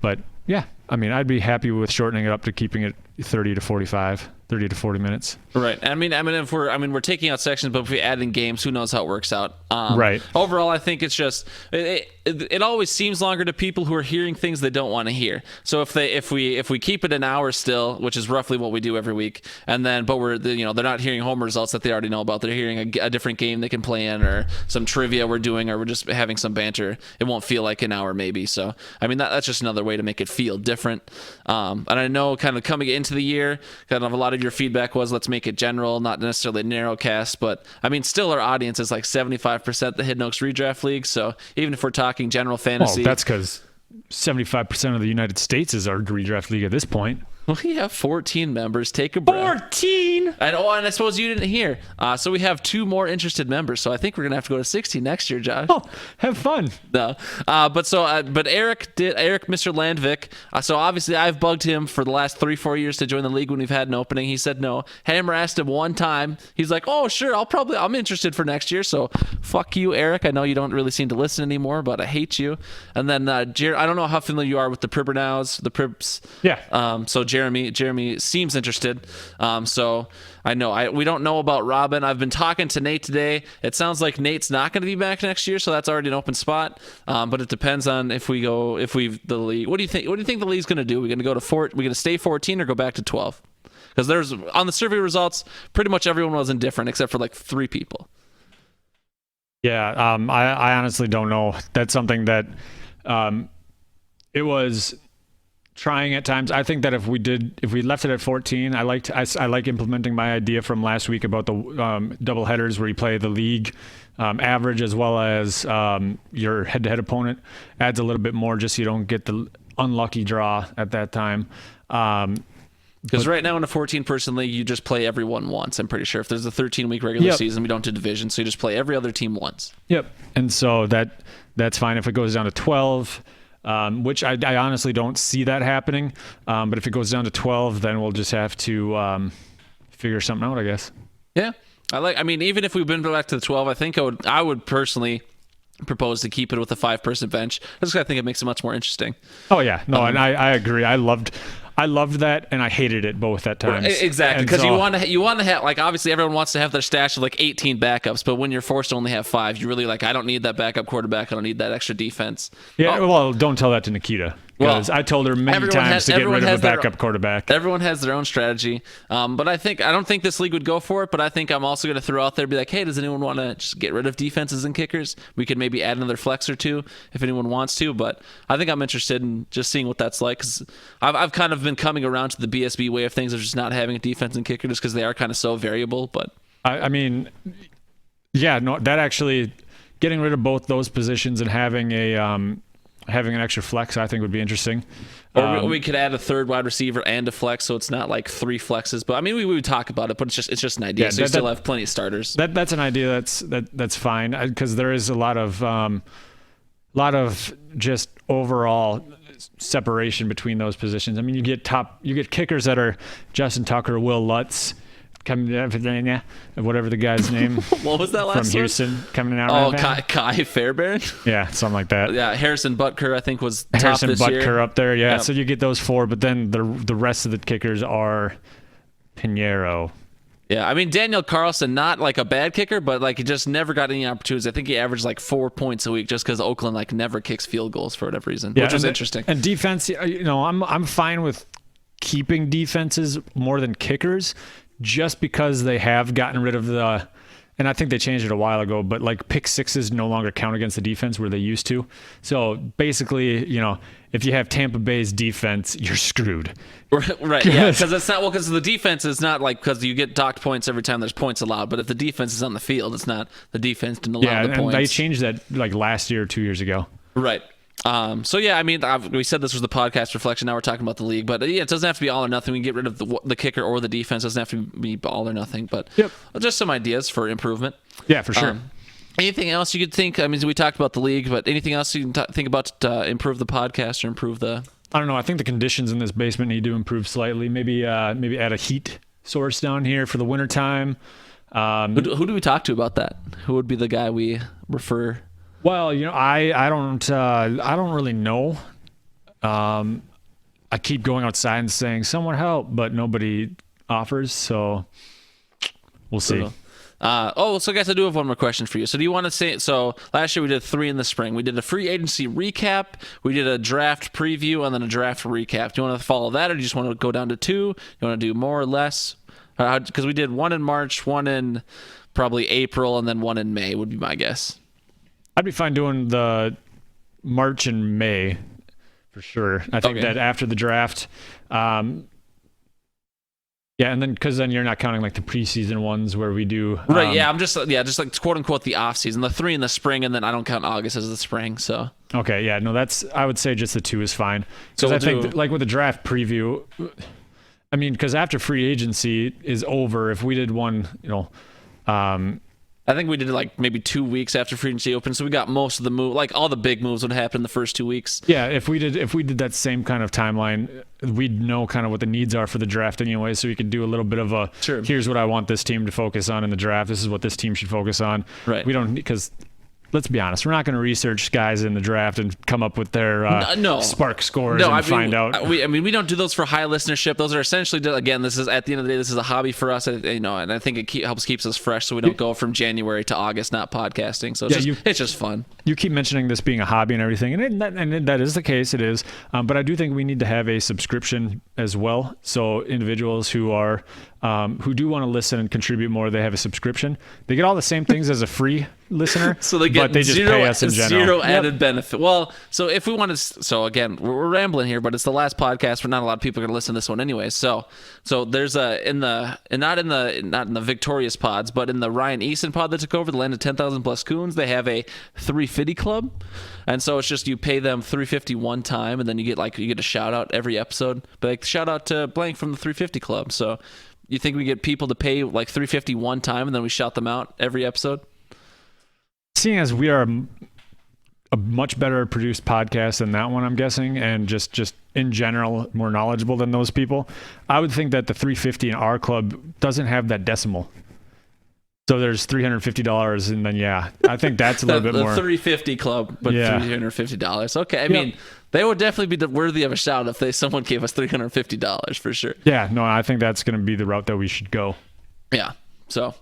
[SPEAKER 2] But yeah, I mean, I'd be happy with shortening it up to keeping it 30 to 45, 30 to 40 minutes.
[SPEAKER 1] Right. I mean, if we're taking out sections, but if we add in games, who knows how it works out.
[SPEAKER 2] Right.
[SPEAKER 1] Overall, I think it's just it always seems longer to people who are hearing things they don't want to hear. So if we keep it an hour still, which is roughly what we do every week, and then they're not hearing home results that they already know about. They're hearing a different game they can play in, or some trivia we're doing, or we're just having some banter. It won't feel like an hour maybe. So I mean that's just another way to make it feel different. And I know kind of coming into the year, kind of a lot of your feedback was let's make it general, not necessarily narrow cast. But I mean, still our audience is like 75% the Hidden Oaks redraft league. So even if we're talking general fantasy,
[SPEAKER 2] well, that's because 75% of the United States is our redraft league at this point.
[SPEAKER 1] We have 14 members. Take a breath.
[SPEAKER 2] 14!
[SPEAKER 1] And I suppose you didn't hear. So we have 2 more interested members. So I think we're going to have to go to 16 next year, Josh.
[SPEAKER 2] Oh, have fun.
[SPEAKER 1] No. But Eric, Mr. Landvik. So obviously I've bugged him for the last 3-4 years to join the league when we've had an opening. He said no. Hammer asked him one time. He's like, oh, sure. I'm interested for next year. So fuck you, Eric. I know you don't really seem to listen anymore, but I hate you. And then Jared, I don't know how familiar you are with the Pribbernows, the Pribs.
[SPEAKER 2] Yeah.
[SPEAKER 1] So Jeremy seems interested. So I know we don't know about Robin. I've been talking to Nate today. It sounds like Nate's not going to be back next year, so that's already an open spot. But it depends on the league. What do you think? What do you think the league's going to do? We're going to go to we're going to stay 14 or go back to 12? Because there's on the survey results, pretty much everyone was indifferent except for like 3 people.
[SPEAKER 2] Yeah, I honestly don't know. That's something that it was trying at times. I think that if we left it at 14, I like implementing my idea from last week about the double headers where you play the league average as well as your head-to-head opponent. Adds a little bit more just so you don't get the unlucky draw at that time.
[SPEAKER 1] Because right now in a 14-person league, you just play everyone once. I'm pretty sure. If there's a 13-week regular season, we don't do division, so you just play every other team once.
[SPEAKER 2] Yep. And so that's fine. If it goes down to 12, which I honestly don't see that happening, but if it goes down to 12, then we'll just have to figure something out, I guess.
[SPEAKER 1] Yeah. I mean, even if we've been back to the 12, I think I would personally propose to keep it with a 5-person bench. Just 'cause I think it makes it much more interesting.
[SPEAKER 2] Oh yeah, no, and I agree. I loved that, and I hated it both at times.
[SPEAKER 1] Exactly, because you want to have, like, obviously everyone wants to have their stash of like 18 backups, but when you're forced to only have 5, you really like, I don't need that backup quarterback. I don't need that extra defense.
[SPEAKER 2] Yeah, well, don't tell that to Nikita. Because I told her many times to get rid of a backup quarterback.
[SPEAKER 1] Everyone has their own strategy. But I don't think this league would go for it, but I think I'm also going to throw out there, be like, hey, does anyone want to just get rid of defenses and kickers? We could maybe add another flex or two if anyone wants to, but I think I'm interested in just seeing what that's like, because I've kind of been coming around to the BSB way of things of just not having a defense and kicker just because they are kind of so variable. But
[SPEAKER 2] I mean, yeah, no, that actually, getting rid of both those positions and having an extra flex, I think, would be interesting.
[SPEAKER 1] Or we could add a third wide receiver and a flex, so it's not like 3 flexes. But I mean, we would talk about it, but it's just an idea.
[SPEAKER 2] Yeah,
[SPEAKER 1] so you still have plenty of starters.
[SPEAKER 2] That's an idea. That's fine, because there is a lot of just overall separation between those positions. I mean, you get kickers that are Justin Tucker, Will Lutz, whatever the guy's name.
[SPEAKER 1] What was that last
[SPEAKER 2] from
[SPEAKER 1] one?
[SPEAKER 2] Houston coming out?
[SPEAKER 1] Oh, Kai Fairbairn.
[SPEAKER 2] Yeah, something like that.
[SPEAKER 1] Yeah, Harrison Butker I think was
[SPEAKER 2] Harrison
[SPEAKER 1] top this
[SPEAKER 2] Butker
[SPEAKER 1] year.
[SPEAKER 2] up there. Yeah,
[SPEAKER 1] Yep.
[SPEAKER 2] so you get those 4, but then the rest of the kickers are Pinheiro.
[SPEAKER 1] Yeah, I mean, Daniel Carlson, not like a bad kicker, but like he just never got any opportunities. I think he averaged like 4 points a week just because Oakland like never kicks field goals for whatever reason, which was interesting.
[SPEAKER 2] And defense, I'm fine with keeping defenses more than kickers, just because they have gotten rid of and I think they changed it a while ago, but like pick sixes no longer count against the defense where they used to. So basically, if you have Tampa Bay's defense, you're screwed.
[SPEAKER 1] Right, yeah, because it's not, because the defense is not like, because you get docked points every time there's points allowed, but if the defense is on the field, it's not, the defense didn't allow the points.
[SPEAKER 2] Yeah, and they changed that like last year or 2 years ago.
[SPEAKER 1] Right. So yeah, I mean, we said this was the podcast reflection. Now we're talking about the league, but yeah, it doesn't have to be all or nothing. We can get rid of the kicker or the defense. It doesn't have to be all or nothing, but just some ideas for improvement.
[SPEAKER 2] Yeah, for sure.
[SPEAKER 1] Anything else you could think? I mean, we talked about the league, but anything else you can think about to improve the podcast or improve the?
[SPEAKER 2] I don't know. I think the conditions in this basement need to improve slightly. Maybe add a heat source down here for the wintertime.
[SPEAKER 1] Who do we talk to about that? Who would be the guy we refer?
[SPEAKER 2] Well, I don't really know. I keep going outside and saying, "Someone help," but nobody offers. So we'll see.
[SPEAKER 1] So I guess I do have one more question for you. So do you want to say, so last year we did 3 in the spring. We did a free agency recap, we did a draft preview, and then a draft recap. Do you want to follow that, or do you just want to go down to 2? You want to do more or less? Because we did 1 in March, 1 in probably April, and then 1 in May would be my guess.
[SPEAKER 2] I'd be fine doing the March and May for sure. I think that after the draft, and then because then you're not counting like the preseason ones where we do
[SPEAKER 1] right. I'm just like quote unquote the off season, the 3 in the spring, and then I don't count August as the spring. So
[SPEAKER 2] okay, yeah, no, I would say just the 2 is fine.
[SPEAKER 1] So
[SPEAKER 2] I think like with the draft preview, I mean, because after free agency is over, if we did one,
[SPEAKER 1] I think we did like maybe 2 weeks after free agency opened, so we got most of the move, like all the big moves would happen in the first 2 weeks.
[SPEAKER 2] Yeah, if we did that same kind of timeline, we'd know kind of what the needs are for the draft anyway, so we could do a little bit of a here's what I want this team to focus on in the draft. This is what this team should focus on.
[SPEAKER 1] Right.
[SPEAKER 2] We don't, because let's be honest, we're not going to research guys in the draft and come up with their spark scores find out.
[SPEAKER 1] We don't do those for high listenership. Those are essentially, again, this is at the end of the day, this is a hobby for us, and I think it keeps us fresh, so we don't go from January to August not podcasting. So it's just fun.
[SPEAKER 2] You keep mentioning this being a hobby and everything, and that is the case. It is, but I do think we need to have a subscription as well. So individuals who are who do want to listen and contribute more, they have a subscription. They get all the same things as a free listener,
[SPEAKER 1] So they get
[SPEAKER 2] but they just pay us in general.
[SPEAKER 1] zero added benefit. Well, so if we want to, so again, we're rambling here, but it's the last podcast where not a lot of people are going to listen to this one anyway. So there's not in the Victorious pods, but in the Ryan Eason pod that took over, the Land of 10,000 Plus Coons, they have a 350 club, and so it's just you pay them $350 one time, and then you get a shout out every episode. But like shout out to blank from the 350 club. So you think we get people to pay like $350 one time, and then we shout them out every episode?
[SPEAKER 2] Seeing as we are a much better produced podcast than that one, I'm guessing, and just in general more knowledgeable than those people, I would think that the 350 in our club doesn't have that decimal. So there's $350, and then I think that's a little bit more.
[SPEAKER 1] The 350 club, but $350. Okay, I mean, they would definitely be worthy of a shout if someone gave us $350 for sure.
[SPEAKER 2] Yeah, no, I think that's going to be the route that we should go.
[SPEAKER 1] Yeah. So,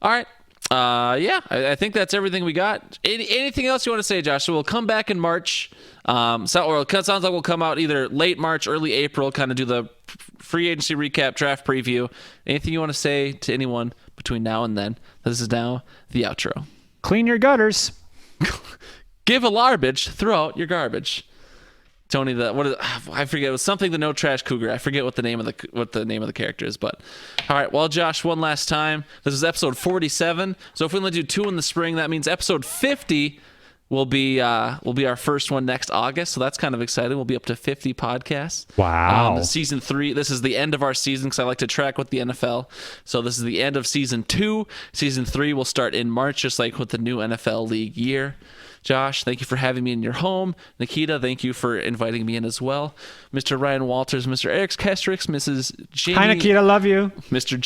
[SPEAKER 1] all right. I think that's everything we got. Anything else you want to say, Josh? So we'll come back in March. Or it sounds like we'll come out either late March, early April, kind of do the free agency recap, draft preview. Anything you want to say to anyone between now and then? This is now the outro.
[SPEAKER 2] Clean your gutters.
[SPEAKER 1] Give a garbage. Throw out your garbage. Tony, I forget. It was something the No Trash Cougar. I forget what the name of the character is, but all right. Well, Josh, one last time. This is episode 47. So if we only do 2 in the spring, that means episode 50 will be our first one next August. So that's kind of exciting. We'll be up to 50 podcasts.
[SPEAKER 2] Wow.
[SPEAKER 1] Season 3. This is the end of our season because I like to track with the NFL. So this is the end of season 2. Season 3 will start in March, just like with the new NFL league year. Josh, thank you for having me in your home. Nikita, thank you for inviting me in as well. Mr. Ryan Walters, Mr. Eric Kestrix, Mrs. Jamie.
[SPEAKER 2] Hi, Nikita, love you.
[SPEAKER 1] Mrs.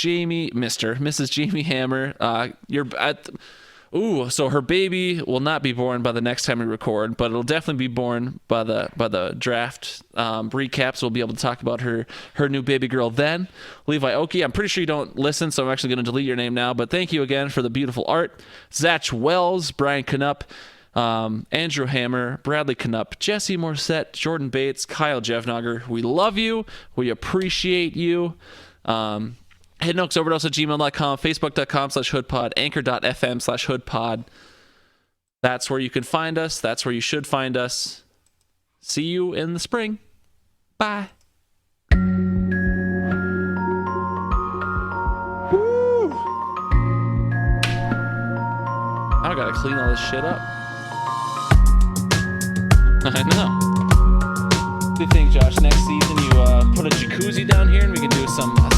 [SPEAKER 1] Jamie Hammer. So her baby will not be born by the next time we record, but it'll definitely be born by the draft recaps. We'll be able to talk about her new baby girl then. Levi Oki, I'm pretty sure you don't listen, so I'm actually going to delete your name now, but thank you again for the beautiful art. Zach Wells, Brian Knupp, Andrew Hammer, Bradley Knupp, Jesse Morissette, Jordan Bates, Kyle Jeffnogger. We love you. We appreciate you. Hidden Oaks Overdose at gmail.com, facebook.com/hoodpod, anchor.fm/hoodpod. That's where you can find us. That's where you should find us. See you in the spring. Bye. Woo! I gotta clean all this shit up. I know. What do you think, Josh? Next season, you put a jacuzzi down here and we can do some hot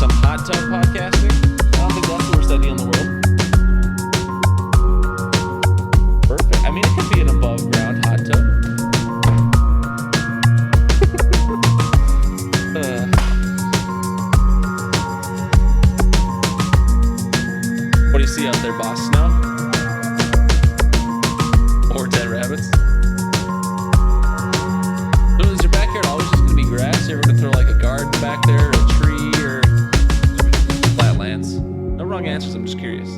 [SPEAKER 1] tub podcasting? I don't think that's the worst idea in the world. Perfect. I mean, it could be an above ground hot tub. What do you see out there, boss? Snow? Or dead rabbits? Is your backyard always just going to be grass? You ever going to throw like a garden back there, or a tree, or flatlands? No wrong answers, I'm just curious.